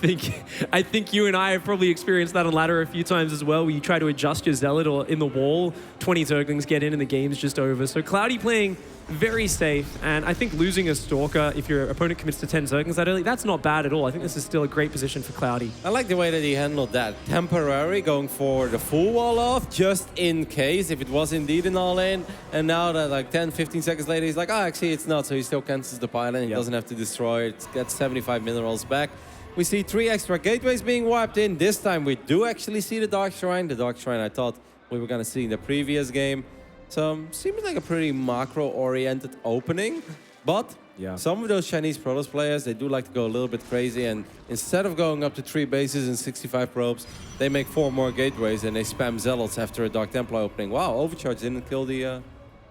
think you and I have probably experienced that on ladder a few times as well, where you try to adjust your Zealot or in the wall, 20 Zerglings get in and the game's just over. So Cloudy playing very safe, and I think losing a Stalker, if your opponent commits to 10 Zerglings that early, that's not bad at all. I think this is still a great position for Cloudy. I like the way that he handled that. Temporary, going for the full wall off, just in case, if it was indeed an all-in. And now that like 10, 15 seconds later, he's like, oh, actually it's not. So he still cancels the pylon. He doesn't have to destroy it. Gets 75 minerals back. We see 3 extra gateways being wiped in. This time we do actually see the Dark Shrine. The Dark Shrine I thought we were going to see in the previous game. So, seems like a pretty macro-oriented opening, but some of those Chinese Protoss players, they do like to go a little bit crazy, and instead of going up to 3 bases and 65 probes, they make 4 more gateways and they spam Zealots after a Dark Templar opening. Wow, Overcharge didn't kill the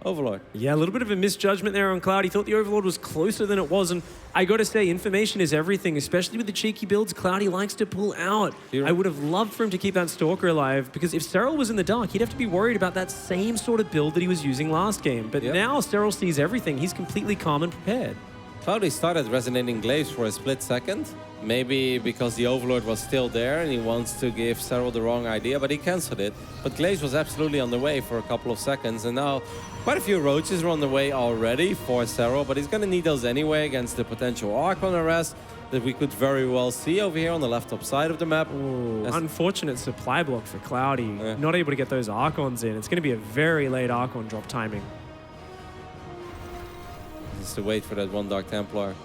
Overlord. Yeah, a little bit of a misjudgment there on Cloud. He thought the Overlord was closer than it was, and I got to say, information is everything, especially with the cheeky builds. Cloudy likes to pull out. I would have loved for him to keep that Stalker alive, because if Serral was in the dark, he'd have to be worried about that same sort of build that he was using last game. But now Serral sees everything. He's completely calm and prepared. Cloudy started resonating Glaives for a split second. Maybe because the Overlord was still there and he wants to give Serral the wrong idea, but he cancelled it. But Glaives was absolutely on the way for a couple of seconds, and now quite a few Roaches are on the way already for Serral, but he's going to need those anyway against the potential Archon arrest that we could very well see over here on the left top side of the map. Ooh, unfortunate supply block for Cloudy. Not able to get those Archons in. It's going to be a very late Archon drop timing. Just to wait for that one Dark Templar.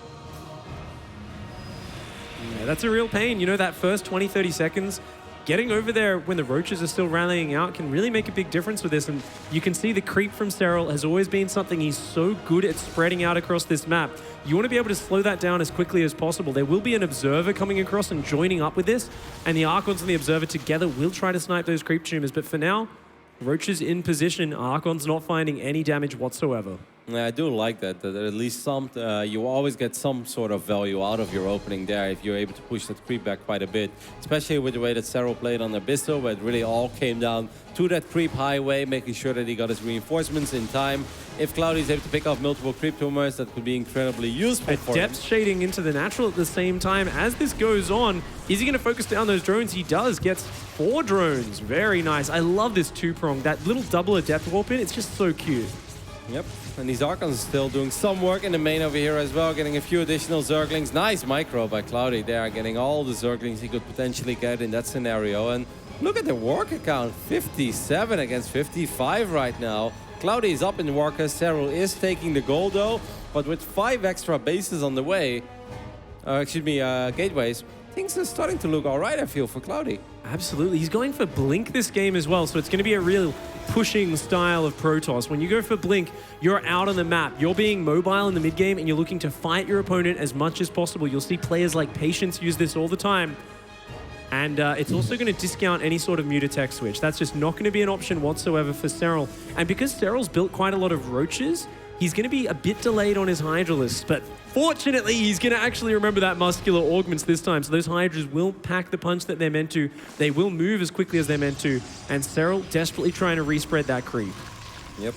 Yeah, that's a real pain. You know, that first 20, 30 seconds, getting over there when the Roaches are still rallying out can really make a big difference with this. And you can see the creep from Serral has always been something he's so good at spreading out across this map. You want to be able to slow that down as quickly as possible. There will be an Observer coming across and joining up with this, and the Archons and the Observer together will try to snipe those creep tumors. But for now, Roaches in position, Archon's not finding any damage whatsoever. Yeah, I do like that at least you always get some sort of value out of your opening there if you're able to push that creep back quite a bit, especially with the way that Serral played on Abyssal, where it really all came down to that creep highway, making sure that he got his reinforcements in time. If Cloudy is able to pick off multiple creep tumors, that could be incredibly useful for him. Depth shading into the natural at the same time. As this goes on, is he going to focus down those drones? He does. Gets 4 drones. Very nice. I love this 2-prong. That little double depth warp in, it's just so cute. Yep, and these Archons are still doing some work in the main over here as well, getting a few additional Zerglings. Nice micro by Cloudy there, getting all the Zerglings he could potentially get in that scenario. And look at the work account, 57 against 55 right now. Cloudy is up in workers, Serral is taking the goal though, but with 5 extra bases on the way, gateways, things are starting to look all right, I feel, for Cloudy. Absolutely. He's going for Blink this game as well, so it's going to be a real pushing style of Protoss. When you go for Blink, you're out on the map. You're being mobile in the mid game, and you're looking to fight your opponent as much as possible. You'll see players like Patience use this all the time. And it's also going to discount any sort of mutatech switch. That's just not going to be an option whatsoever for Serral. And because Serral's built quite a lot of roaches, he's going to be a bit delayed on his Hydralisk, but fortunately, he's going to actually remember that muscular augments this time, so those Hydras will pack the punch that they're meant to. They will move as quickly as they're meant to, and Serral desperately trying to respread that creep. Yep.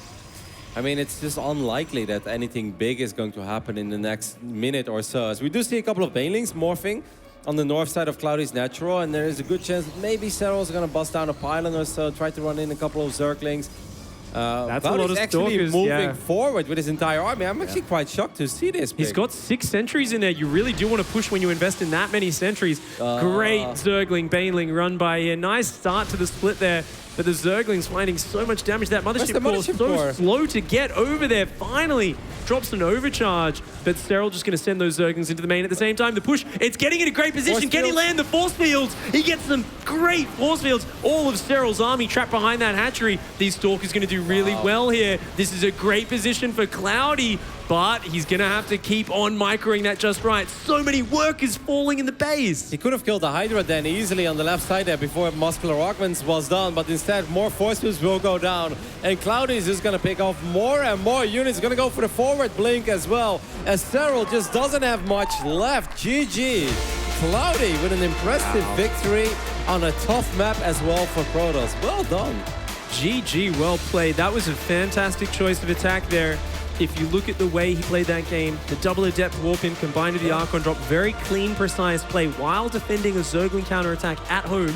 I mean, it's just unlikely that anything big is going to happen in the next minute or so, as we do see a couple of Banelings morphing on the north side of Cloudy's natural, and there is a good chance that maybe Serral's going to bust down a pylon or so, try to run in a couple of Zerglings. That's a lot of actually Stalkers, moving forward with his entire army. I'm actually quite shocked to see this. He's got 6 sentries in there. You really do want to push when you invest in that many sentries. Great Zergling, Baneling run by here. Nice start to the split there. But the Zergling's finding so much damage. That Mothership Core is so slow to get over there. Finally drops an overcharge. But Serral just going to send those Zerglings into the main at the same time. The push, it's getting in a great position. Can he land the force fields? He gets some great force fields. All of Serral's army trapped behind that hatchery. These Stalkers going to do really well here. This is a great position for Cloudy. But he's going to have to keep on microing that just right. So many workers falling in the base. He could have killed the Hydra then easily on the left side there before Muscular Augments was done, but instead more force fields will go down. And Cloudy is just going to pick off more and more units. Going to go for the forward blink as well, as Serral just doesn't have much left. GG. Cloudy with an impressive victory on a tough map as well for Protoss. Well done. GG, well played. That was a fantastic choice of attack there. If you look at the way he played that game, the double adept warp in combined with the Archon drop, very clean, precise play while defending a Zergling counterattack at home.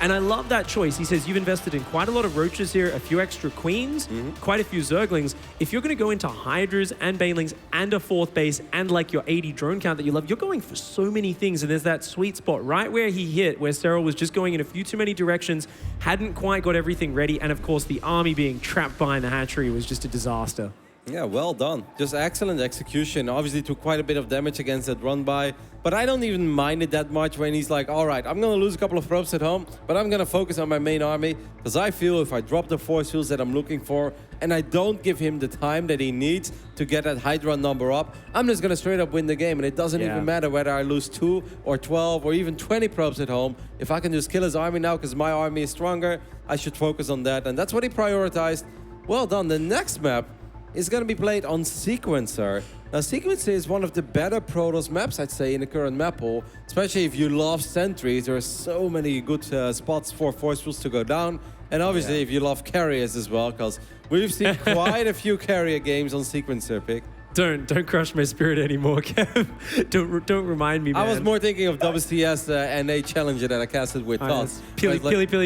And I love that choice. He says you've invested in quite a lot of Roaches here, a few extra Queens, quite a few Zerglings. If you're going to go into Hydras and Banelings and a 4th base and like your 80 drone count that you love, you're going for so many things. And there's that sweet spot right where he hit, where Serral was just going in a few too many directions, hadn't quite got everything ready. And of course, the army being trapped behind the hatchery was just a disaster. Yeah, well done. Just excellent execution. Obviously took quite a bit of damage against that run by, but I don't even mind it that much when he's like, all right, I'm going to lose a couple of probes at home, but I'm going to focus on my main army, because I feel if I drop the force fields that I'm looking for, and I don't give him the time that he needs to get that Hydra number up, I'm just going to straight up win the game, and it doesn't even matter whether I lose 2 or 12 or even 20 probes at home. If I can just kill his army now because my army is stronger, I should focus on that, and that's what he prioritized. Well done. The next map is going to be played on Sequencer. Now, Sequencer is one of the better Protoss maps, I'd say, in the current map pool, especially if you love sentries. There are so many good spots for force fields to go down, and obviously if you love carriers as well, because we've seen quite a few carrier games on Sequencer pick. Don't crush my spirit anymore, Kev. don't remind me, man. I was more thinking of WCS NA Challenger that I casted with Toss. Pilly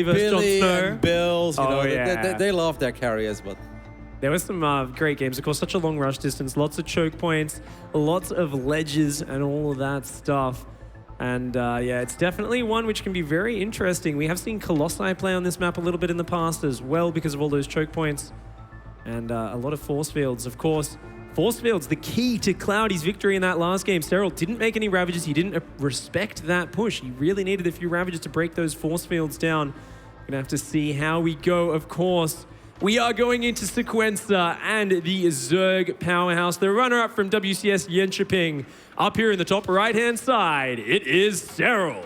versus Jon Snow. And Bills, you know, they love their carriers, but... There were some great games. Of course, such a long rush distance, lots of choke points, lots of ledges and all of that stuff. And yeah, it's definitely one which can be very interesting. We have seen Colossi play on this map a little bit in the past as well because of all those choke points. And a lot of force fields, of course. Force fields, the key to Cloudy's victory in that last game. Serral didn't make any Ravages. He didn't respect that push. He really needed a few Ravages to break those force fields down. Gonna have to see how we go, of course. We are going into Sequencer and the Zerg powerhouse, the runner-up from WCS Yenchiping. Up here in the top right-hand side, it is Serral.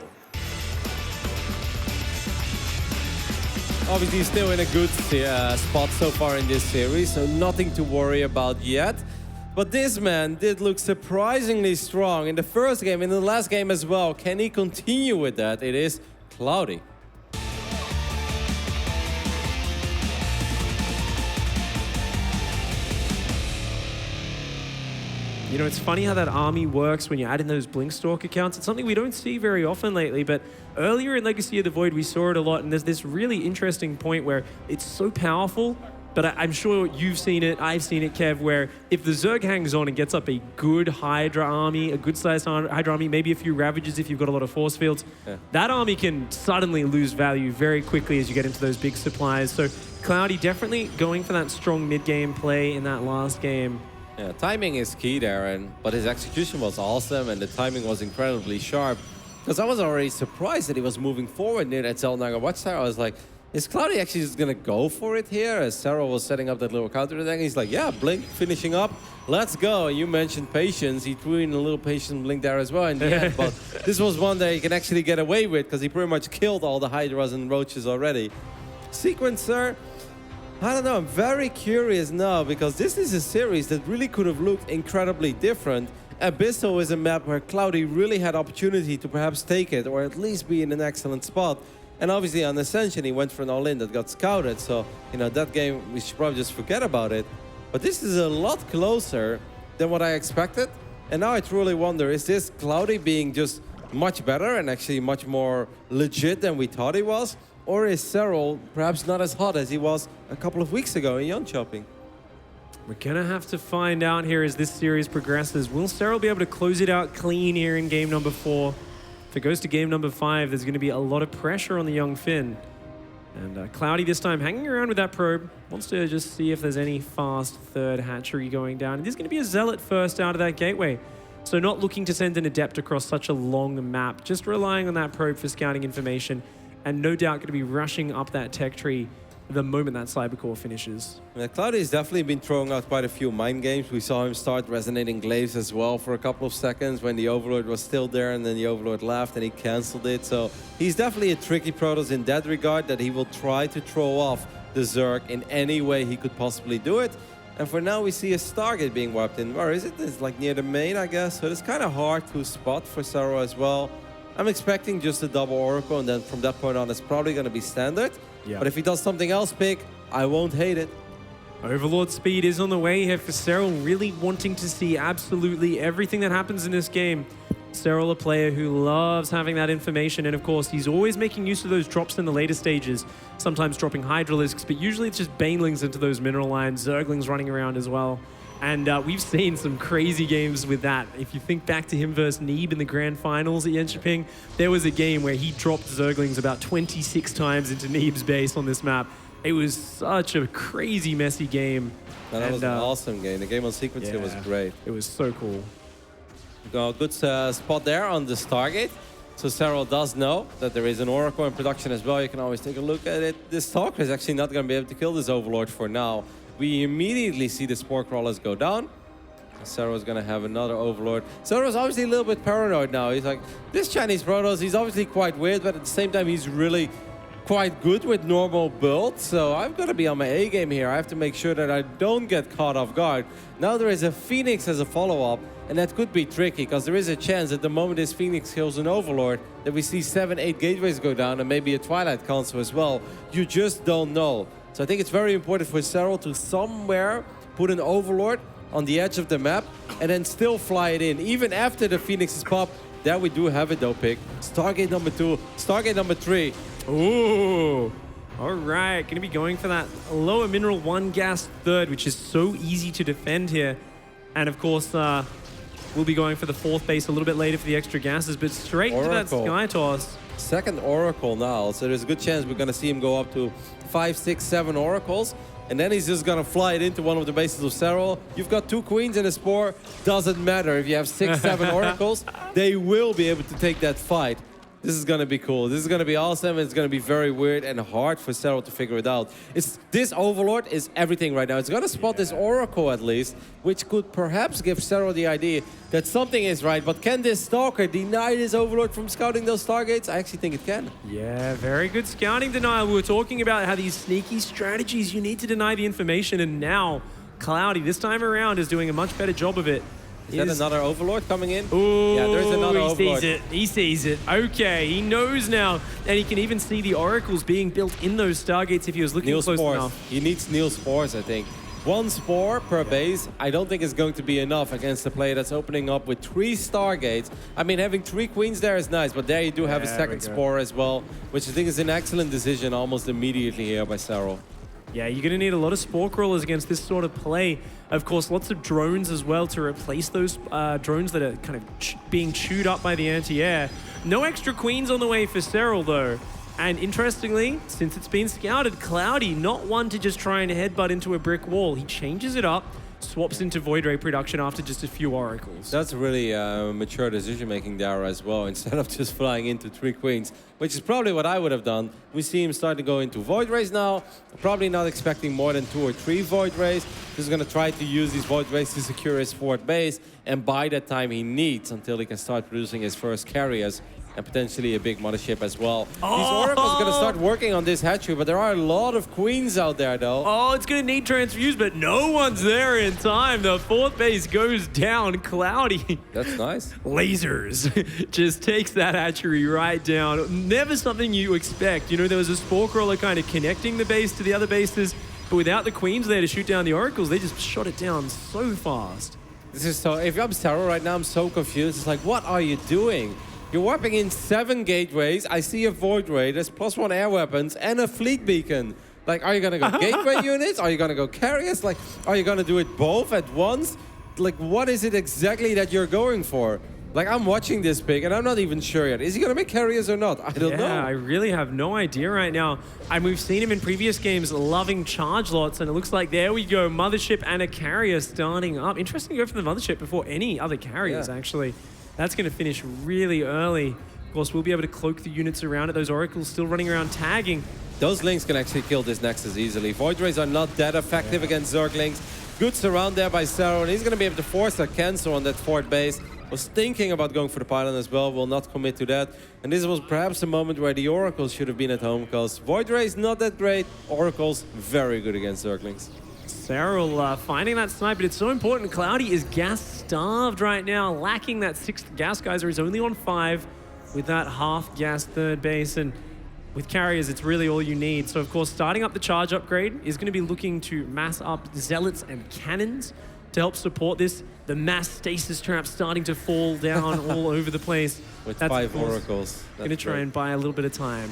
Obviously still in a good spot so far in this series, so nothing to worry about yet. But this man did look surprisingly strong in the first game, in the last game as well. Can he continue with that? It is Cloudy. You know, it's funny how that army works when you add in those Blinkstalk accounts. It's something we don't see very often lately, but earlier in Legacy of the Void, we saw it a lot, and there's this really interesting point where it's so powerful, but I'm sure you've seen it, I've seen it, Kev, where if the Zerg hangs on and gets up a good Hydra army, a good-sized Hydra army, maybe a few Ravages if you've got a lot of force fields, that army can suddenly lose value very quickly as you get into those big supplies. So Cloudy definitely going for that strong mid-game play in that last game. Yeah, timing is key there, but his execution was awesome and the timing was incredibly sharp. Because I was already surprised that he was moving forward near that Zelnaga watchtower. I was like, is Cloudy actually just going to go for it here? As Serral was setting up that little counter attack, he's like, yeah, Blink finishing up. Let's go. You mentioned patience. He threw in a little patient Blink there as well in the end. But this was one that he can actually get away with because he pretty much killed all the Hydras and Roaches already. Sequencer, I don't know. I'm very curious now because this is a series that really could have looked incredibly different. Abyssal is a map where Cloudy really had opportunity to perhaps take it or at least be in an excellent spot. And obviously on Ascension, he went for an all-in that got scouted. So, you know, that game, we should probably just forget about it. But this is a lot closer than what I expected. And now I truly wonder, is this Cloudy being just much better and actually much more legit than we thought he was? Or is Serral perhaps not as hot as he was a couple of weeks ago in Jönköping? We're going to have to find out here as this series progresses. Will Serral be able to close it out clean here in game number 4? If it goes to game number 5, there's going to be a lot of pressure on the young Finn. And Cloudy this time hanging around with that probe. Wants to just see if there's any fast third hatchery going down. And there's going to be a Zealot first out of that gateway. So not looking to send an Adept across such a long map. Just relying on that probe for scouting information. And no doubt going to be rushing up that tech tree the moment that Cybercore finishes. Yeah, Cloudy has definitely been throwing out quite a few mind games. We saw him start resonating glaives as well for a couple of seconds when the Overlord was still there and then the Overlord left and he cancelled it. So he's definitely a tricky Protoss in that regard, that he will try to throw off the Zerg in any way he could possibly do it. And for now we see a Stargate being wiped in. Where is it? It's like near the main, I guess. So it's kind of hard to spot for Serral as well. I'm expecting just a double Oracle, and then from that point on, it's probably going to be standard. Yeah. But if he does something else big, I won't hate it. Overlord speed is on the way here for Serral, really wanting to see absolutely everything that happens in this game. Serral, a player who loves having that information, and of course, he's always making use of those drops in the later stages, sometimes dropping Hydralisks, but usually it's just Banelings into those mineral lines, Zerglings running around as well. And we've seen some crazy games with that. If you think back to him versus Neeb in the grand finals at Jönköping, there was a game where he dropped Zerglings about 26 times into Neeb's base on this map. It was such a crazy, messy game. That was an awesome game. The game on Sequencer was great. It was so cool. Got a good spot there on the Stargate. So Serral does know that there is an Oracle in production as well. You can always take a look at it. This Stalker is actually not going to be able to kill this Overlord for now. We immediately see the Spore Crawlers go down. Serral's gonna have another Overlord. Serral's obviously a little bit paranoid now. He's like, this Chinese Protoss, he's obviously quite weird, but at the same time, he's really quite good with normal builds. So I've got to be on my A game here. I have to make sure that I don't get caught off guard. Now there is a Phoenix as a follow-up, and that could be tricky because there is a chance at the moment this Phoenix kills an Overlord that we see 7-8 gateways go down and maybe a Twilight Council as well. You just don't know. So I think it's very important for Serral to somewhere put an Overlord on the edge of the map and then still fly it in. Even after the Phoenix is popped, there we do have it though, pick. Stargate number 2, Stargate number 3. Ooh. All right, going to be going for that lower mineral 1 gas third, which is so easy to defend here. And of course, we'll be going for the 4th base a little bit later for the extra gases, but straight into that Sky Toss. Second Oracle now, so there's a good chance we're going to see him go up to 5, 6, 7 Oracles. And then he's just going to fly it into one of the bases of Serral. You've got 2 Queens and a Spore. Doesn't matter. If you have 6, 7 Oracles, they will be able to take that fight. This is going to be cool. This is going to be awesome. It's going to be very weird and hard for Serral to figure it out. This Overlord is everything right now. It's going to spot this Oracle at least, which could perhaps give Serral the idea that something is right. But can this Stalker deny this Overlord from scouting those Stargates? I actually think it can. Yeah, very good scouting denial. We were talking about how these sneaky strategies, you need to deny the information. And now Cloudy, this time around, is doing a much better job of it. Is that another Overlord coming in? Ooh, yeah, there's another Overlord. He sees it. He sees it. Okay, he knows now. And he can even see the Oracles being built in those Stargates if he was looking close enough. He needs Neil Spores, I think. 1 Spore per base, I don't think is going to be enough against a player that's opening up with 3 Stargates. I mean, having 3 Queens there is nice, but there you do have a second Spore as well, which I think is an excellent decision almost immediately here by Serral. Yeah, you're going to need a lot of Spore Crawlers against this sort of play. Of course, lots of drones as well to replace those drones that are kind of being chewed up by the anti-air. No extra Queens on the way for Serral, though. And interestingly, since it's been scouted, Cloudy, not one to just try and headbutt into a brick wall. He changes it up. swaps into Void Ray production after just a few oracles. That's really mature decision making there as well. Instead of just flying into 3 queens, which is probably what I would have done. We see him start to go into Void Rays now. Probably not expecting more than 2 or 3 Void Rays. He's going to try to use these Void Rays to secure his 4th base and buy the time he needs until he can start producing his first carriers and potentially a big mothership as well. These oracles are going to start working on this hatchery, but there are a lot of queens out there, though. Oh, it's going to need transfuse, but no one's there in time. The 4th base goes down. Cloudy. That's nice. Lasers. Just takes that hatchery right down. Never something you expect. You know, there was a Spore Crawler kind of connecting the base to the other bases, but without the queens there to shoot down the oracles, they just shot it down so fast. This is so... If I'm Serral right now, I'm so confused. It's like, what are you doing? You're warping in 7 gateways. I see a Void Ray. There's +1 air weapons and a fleet beacon. Like, are you going to go gateway units? Are you going to go carriers? Like, are you going to do it both at once? Like, what is it exactly that you're going for? Like, I'm watching this pick, and I'm not even sure yet. Is he going to make carriers or not? I don't know. Yeah, I really have no idea right now. And we've seen him in previous games loving charge lots, and it looks like there we go, Mothership and a carrier starting up. Interesting to go for the Mothership before any other carriers, actually. That's going to finish really early. Of course, we'll be able to cloak the units around it. Those oracles still running around tagging. Those Lings can actually kill this Nexus easily. Void Rays are not that effective against Zerglings. Good surround there by Serral, and he's going to be able to force a cancel on that 4th base. Was thinking about going for the pylon as well, will not commit to that. And this was perhaps a moment where the Oracles should have been at home, because Void Rays not that great, Oracles very good against Zerglings. Serral finding that snipe, but it's so important. Cloudy is gas-starved right now, lacking that 6th gas geyser. He's only on 5 with that half-gas 3rd base, and with carriers, it's really all you need. So, of course, starting up the charge upgrade is going to be looking to mass up zealots and cannons to help support this. The mass stasis trap starting to fall down all over the place. With 5 oracles. Going to try and buy a little bit of time.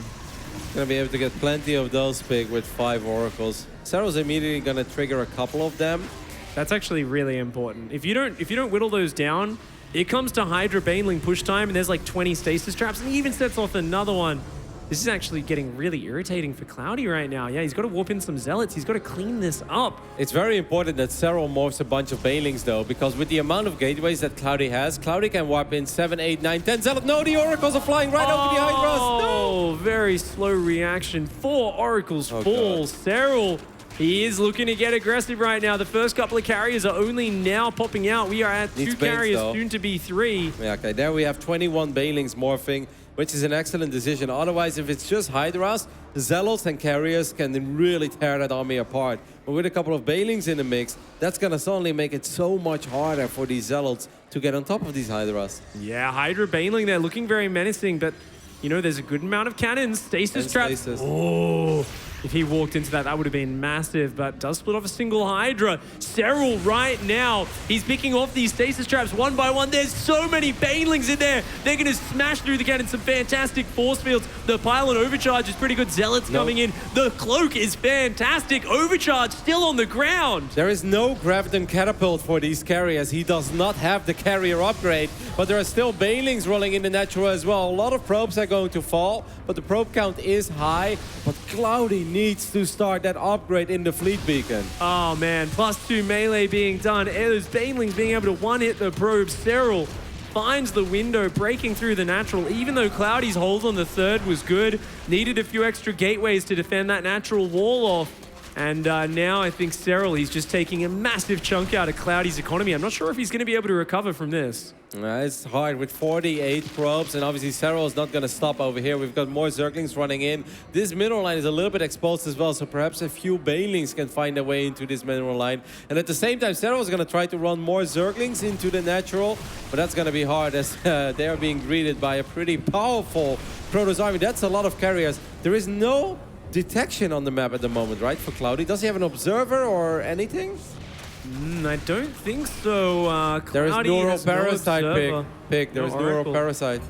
Going to be able to get plenty of those big with 5 oracles. Serral's immediately going to trigger a couple of them. That's actually really important. If you don't whittle those down, it comes to Hydra Baneling push time, and there's like 20 stasis traps, and he even sets off another one. This is actually getting really irritating for Cloudy right now. Yeah, he's got to warp in some zealots. He's got to clean this up. It's very important that Serral morphs a bunch of Banelings, though, because with the amount of gateways that Cloudy has, Cloudy can warp in 7, 8, 9, 10 zealots. No, the oracles are flying right over the Hydras. No! Very slow reaction. 4 oracles fall. Serral, he is looking to get aggressive right now. The first couple of carriers are only now popping out. We are at 2 carriers, soon to be 3. Yeah, okay, there we have 21 Banelings morphing, which is an excellent decision. Otherwise, if it's just Hydras, Zealots and Carriers can really tear that army apart. But with a couple of Banelings in the mix, that's going to suddenly make it so much harder for these Zealots to get on top of these Hydras. Yeah, Hydra Baneling, they're looking very menacing, but, you know, there's a good amount of cannons. Stasis traps. Oh, if he walked into that, that would have been massive, but does split off a single Hydra. Serral right now, he's picking off these stasis traps one by one. There's so many Banelings in there. They're going to smash through the cannon. Some fantastic force fields. The pylon overcharge is pretty good. Zealots coming in. The cloak is fantastic. Overcharge still on the ground. There is no Graviton catapult for these carriers. He does not have the carrier upgrade, but there are still Banelings rolling in the natural as well. A lot of probes are going to fall, but the probe count is high. But Cloudy needs to start that upgrade in the fleet beacon. Oh man, +2 melee being done. Those Banelings being able to one-hit the probe. Serral finds the window, breaking through the natural, even though Cloudy's hold on the 3rd was good. Needed a few extra gateways to defend that natural wall off. And now I think Serral, he's just taking a massive chunk out of Cloudy's economy. I'm not sure if he's going to be able to recover from this. It's hard with 48 probes, and obviously Serral is not going to stop over here. We've got more Zerglings running in. This mineral line is a little bit exposed as well, so perhaps a few Banelings can find their way into this mineral line. And at the same time, Serral is going to try to run more Zerglings into the natural, but that's going to be hard as they are being greeted by a pretty powerful Protoss army. That's a lot of carriers. There is no detection on the map at the moment, right, for Cloudy? Does he have an observer or anything? I don't think so. There is Neuroparasite pick. There is Neuroparasite.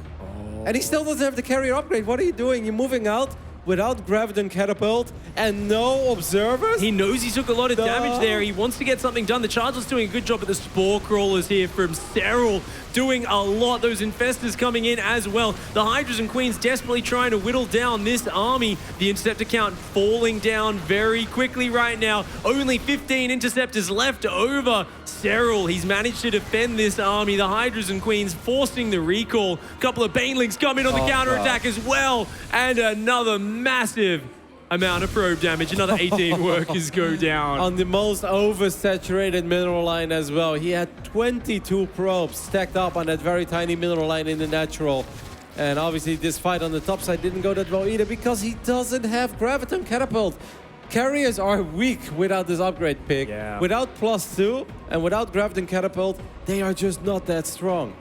And he still doesn't have the carrier upgrade. What are you doing? You're moving out without Graviton Catapult and no observers? He knows he took a lot of damage there. He wants to get something done. The Charger's doing a good job, but the Spore Crawlers here from Serral doing a lot. Those Infestors coming in as well. The Hydras and Queens desperately trying to whittle down this army. The Interceptor count falling down very quickly right now. Only 15 Interceptors left over. Serral, he's managed to defend this army. The Hydras and Queens forcing the recall. A couple of Banelings come in on the counterattack as well. And another massive amount of probe damage. Another 18 workers go down. On the most oversaturated mineral line as well. He had 22 probes stacked up on that very tiny mineral line in the natural. And obviously this fight on the top side didn't go that well either because he doesn't have Graviton Catapult. Carriers are weak without this upgrade pick. Yeah. Without +2 and without Graviton Catapult, they are just not that strong.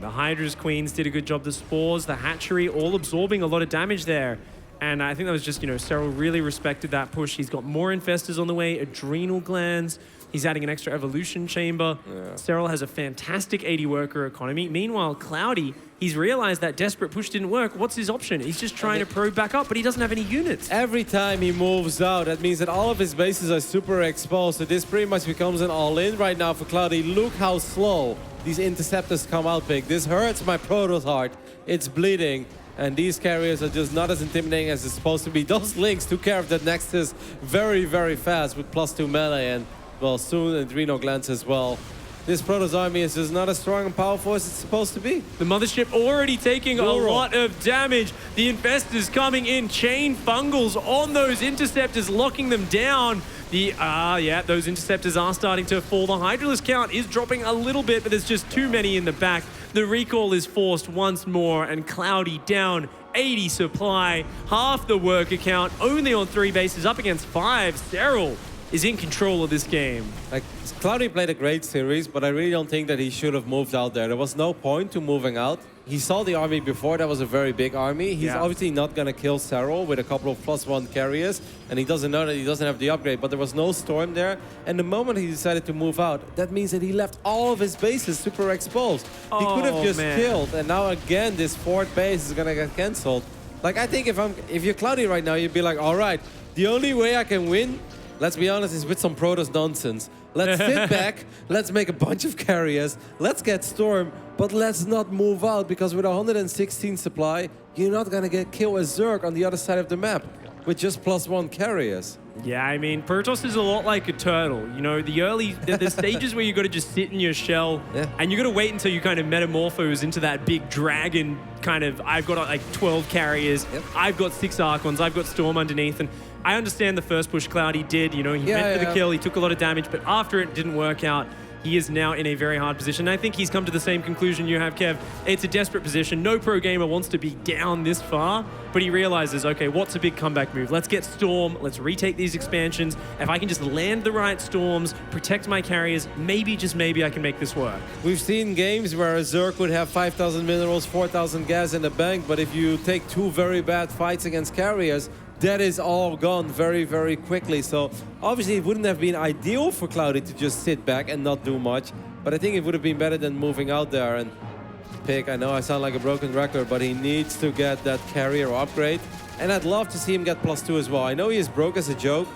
The Hydras Queens did a good job. The Spores, the Hatchery, all absorbing a lot of damage there. And I think that was just, Serral really respected that push. He's got more Infestors on the way, Adrenal Glands. He's adding an extra Evolution Chamber. Yeah. Serral has a fantastic 80 worker economy. Meanwhile, Cloudy, he's realized that desperate push didn't work. What's his option? He's just trying to probe back up, but he doesn't have any units. Every time he moves out, that means that all of his bases are super exposed. So this pretty much becomes an all-in right now for Cloudy. Look how slow these Interceptors come out big. This hurts my Protoss heart. It's bleeding. And these carriers are just not as intimidating as it's supposed to be. Those Lynx took care of that Nexus very, very fast with +2 melee and, well, soon Adrenal Glands as well. This Protoss army is just not as strong and powerful as it's supposed to be. The Mothership already taking a lot of damage. The Infestors coming in, chain fungals on those Interceptors, locking them down. Those Interceptors are starting to fall. The Hydralisk count is dropping a little bit, but there's just too many in the back. The recall is forced once more, and Cloudy down 80 supply, half the worker count, only on 3 bases, up against 5. Serral is in control of this game. Like, Cloudy played a great series, but I really don't think that he should have moved out there. There was no point to moving out. He saw the army before. That was a very big army. He's obviously not going to kill Serral with a couple of +1 carriers, and he doesn't know that he doesn't have the upgrade, but there was no storm there. And the moment he decided to move out, that means that he left all of his bases super exposed. He could have just killed, and now again, this 4th base is going to get cancelled. Like, I think if you're Cloudy right now, you'd be like, all right, the only way I can win, let's be honest, is with some Protoss nonsense. Let's sit back, let's make a bunch of carriers, let's get Storm, but let's not move out, because with 116 supply, you're not going to kill a Zerg on the other side of the map with just +1 carriers. Yeah, I mean, Protoss is a lot like a turtle. The stages where you got to just sit in your shell, and you got to wait until you kind of metamorphose into that big dragon kind of, I've got like 12 carriers, I've got 6 Archons, I've got Storm underneath, and I understand the first push Cloudy did, he went for the kill, he took a lot of damage, but after it didn't work out, he is now in a very hard position. I think he's come to the same conclusion you have, Kev. It's a desperate position. No pro gamer wants to be down this far, but he realizes, okay, what's a big comeback move? Let's get Storm, let's retake these expansions. If I can just land the right Storms, protect my carriers, maybe, just maybe, I can make this work. We've seen games where a Zerg would have 5,000 minerals, 4,000 gas in the bank, but if you take 2 very bad fights against carriers, that is all gone very, very quickly. So obviously it wouldn't have been ideal for Cloudy to just sit back and not do much, but I think it would have been better than moving out there. And Pick, I know I sound like a broken record, but he needs to get that carrier upgrade. And I'd love to see him get +2 as well. I know he is broke as a joke,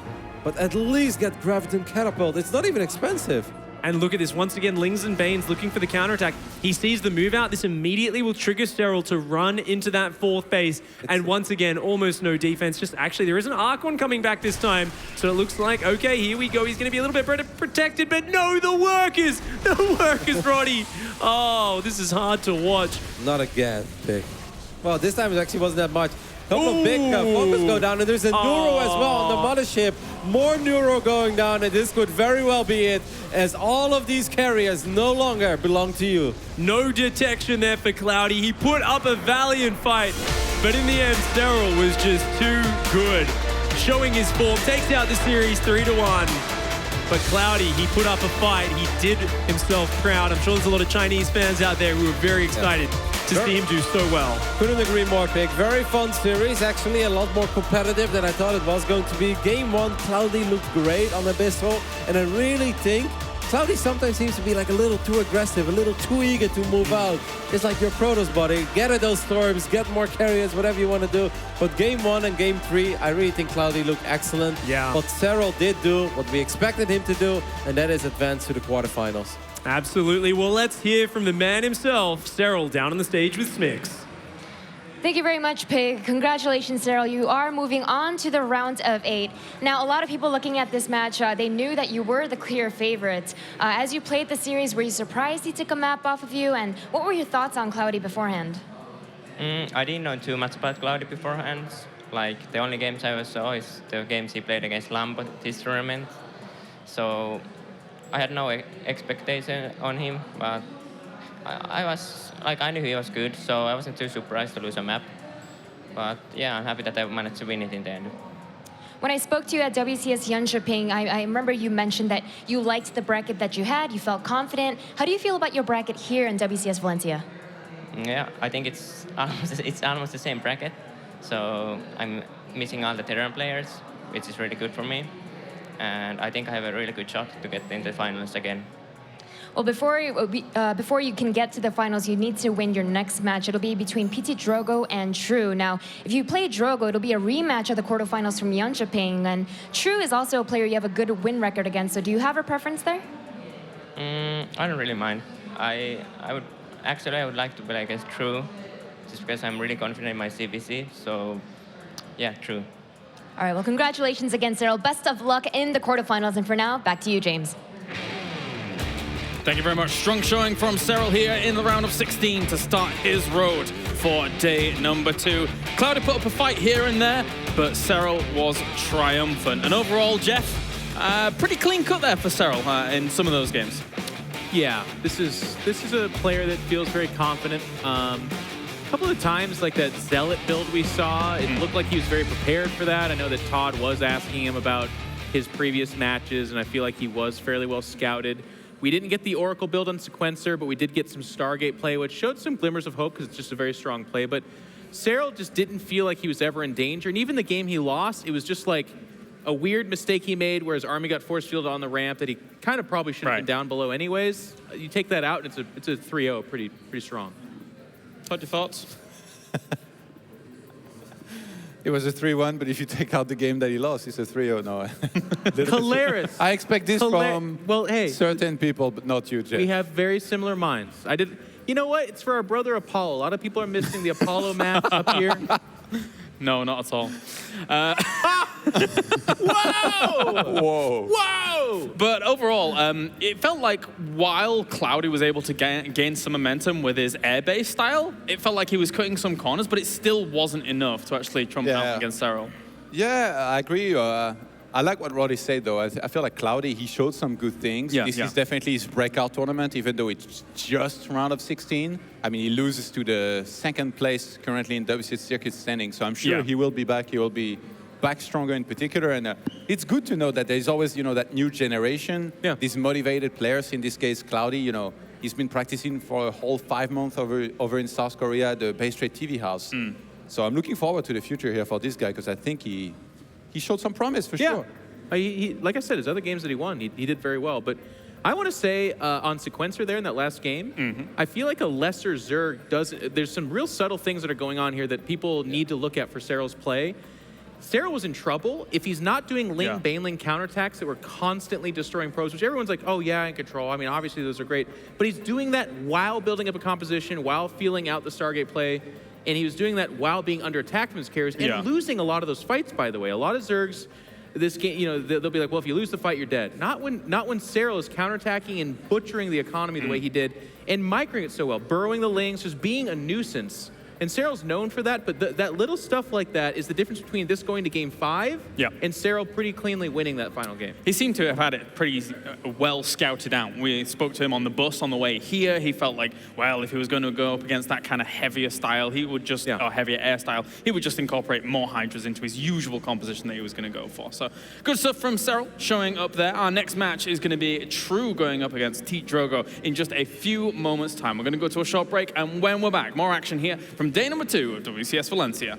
but at least get Graviton Catapult. It's not even expensive. And look at this, once again, Lings and Banes looking for the counterattack. He sees the move out. This immediately will trigger Serral to run into that 4th base. And once again, almost no defense. Just actually, there is an Archon coming back this time. So it looks like, okay, here we go. He's going to be a little bit better protected, but no, the workers, Roddy. Oh, this is hard to watch. Not again, Pick. Well, this time it actually wasn't that much. Couple of big focus go down, and there's a Neuro as well on the Mothership. More Neuro going down, and this could very well be it, as all of these carriers no longer belong to you. No detection there for Cloudy. He put up a valiant fight, but in the end, Serral was just too good. Showing his form, takes out the series 3-1. But Cloudy, he put up a fight. He did himself proud. I'm sure there's a lot of Chinese fans out there who are very excited to see him do so well. Couldn't agree more, Pick. Very fun series. Actually, a lot more competitive than I thought it was going to be. Game 1, Cloudy looked great on Abyssal. And I really think Cloudy sometimes seems to be like a little too aggressive, a little too eager to move out. It's like your Protoss buddy. Get at those storms, get more carriers, whatever you want to do. But game 1 and game 3, I really think Cloudy looked excellent. Yeah. But Serral did do what we expected him to do, and that is advance to the quarterfinals. Absolutely. Well, let's hear from the man himself, Serral, down on the stage with Smix. Thank you very much, Pig. Congratulations, Serral. You are moving on to the round of 8. Now, a lot of people looking at this match, they knew that you were the clear favorite. As you played the series, were you surprised he took a map off of you? And what were your thoughts on Cloudy beforehand? I didn't know too much about Cloudy beforehand. Like, the only games I ever saw is the games he played against Lambo this tournament. So I had no expectation on him, but I knew he was good, so I wasn't too surprised to lose a map. But yeah, I'm happy that I managed to win it in the end. When I spoke to you at WCS Jönköping, I remember you mentioned that you liked the bracket that you had, you felt confident. How do you feel about your bracket here in WCS Valencia? Yeah, I think it's almost the same bracket. So I'm missing all the Terran players, which is really good for me. And I think I have a really good shot to get into the finals again. Well, before you can get to the finals, you need to win your next match. It'll be between PT Drogo and True. Now, if you play Drogo, it'll be a rematch of the quarterfinals from Jönköping. And True is also a player you have a good win record against. So do you have a preference there? I don't really mind. I would like to play against True, just because I'm really confident in my CBC. So, yeah, True. All right, well, congratulations again, Serral. Best of luck in the quarterfinals. And for now, back to you, James. Thank you very much. Strong showing from Serral here in the round of 16 to start his road for day number 2. Cloudy put up a fight here and there, but Serral was triumphant. And overall, Jeff, pretty clean cut there for Serral in some of those games. Yeah, this is a player that feels very confident. A couple of times, like that Zealot build we saw, it looked like he was very prepared for that. I know that Todd was asking him about his previous matches, and I feel like he was fairly well scouted. We didn't get the Oracle build on Sequencer, but we did get some Stargate play, which showed some glimmers of hope because it's just a very strong play. But Serral just didn't feel like he was ever in danger. And even the game he lost, it was just like a weird mistake he made where his army got force fielded on the ramp that he kind of probably should have been down below anyways. You take that out, and it's a 3-0, pretty strong. Todd, your thoughts? It was a 3-1, but if you take out the game that he lost, it's a 3-0 now. Hilarious. I expect this from certain people, but not you, Jeff. We have very similar minds. You know what? It's for our brother Apollo. A lot of people are missing the Apollo map up here. No, not at all. Whoa! Whoa! Whoa! But overall, it felt like while Cloudy was able to gain some momentum with his airbase style, it felt like he was cutting some corners, but it still wasn't enough to actually trump out against Serral. Yeah, I agree. I like what Roddy said, though. I feel like Cloudy, he showed some good things. This is definitely his breakout tournament, even though it's just round of 16. I mean, he loses to the second place currently in WCS Circuit standing, so I'm sure he will be back. He will be back stronger in particular. And it's good to know that there's always, that new generation, these motivated players. In this case, Cloudy, he's been practicing for a whole 5 months over in South Korea at the Bay Strait TV house. So I'm looking forward to the future here for this guy because I think he showed some promise for sure. He, like I said, his other games that he won, he did very well. But I want to say on Sequencer there in that last game, I feel like a lesser Zerg there's some real subtle things that are going on here that people need to look at for Serral's play. Serral was in trouble if he's not doing Ling Baneling counterattacks that were constantly destroying probes, which everyone's like, oh yeah, in control. I mean, obviously those are great. But he's doing that while building up a composition, while feeling out the Stargate play. And he was doing that while being under attack from his carriers and losing a lot of those fights, by the way. A lot of Zergs, this game, they'll be like, well, if you lose the fight, you're dead. Not when Serral is counterattacking and butchering the economy the way he did and microing it so well, burrowing the Lings, just being a nuisance. And Serral's known for that, but that little stuff like that is the difference between this going to game 5 and Serral pretty cleanly winning that final game. He seemed to have had it pretty well scouted out. We spoke to him on the bus on the way here. He felt like, well, if he was going to go up against that kind of heavier style, he would just, or heavier air style, he would just incorporate more Hydras into his usual composition that he was going to go for. So good stuff from Serral showing up there. Our next match is going to be True going up against T Drogo in just a few moments' time. We're going to go to a short break, and when we're back, more action here from day number 2 of WCS Valencia.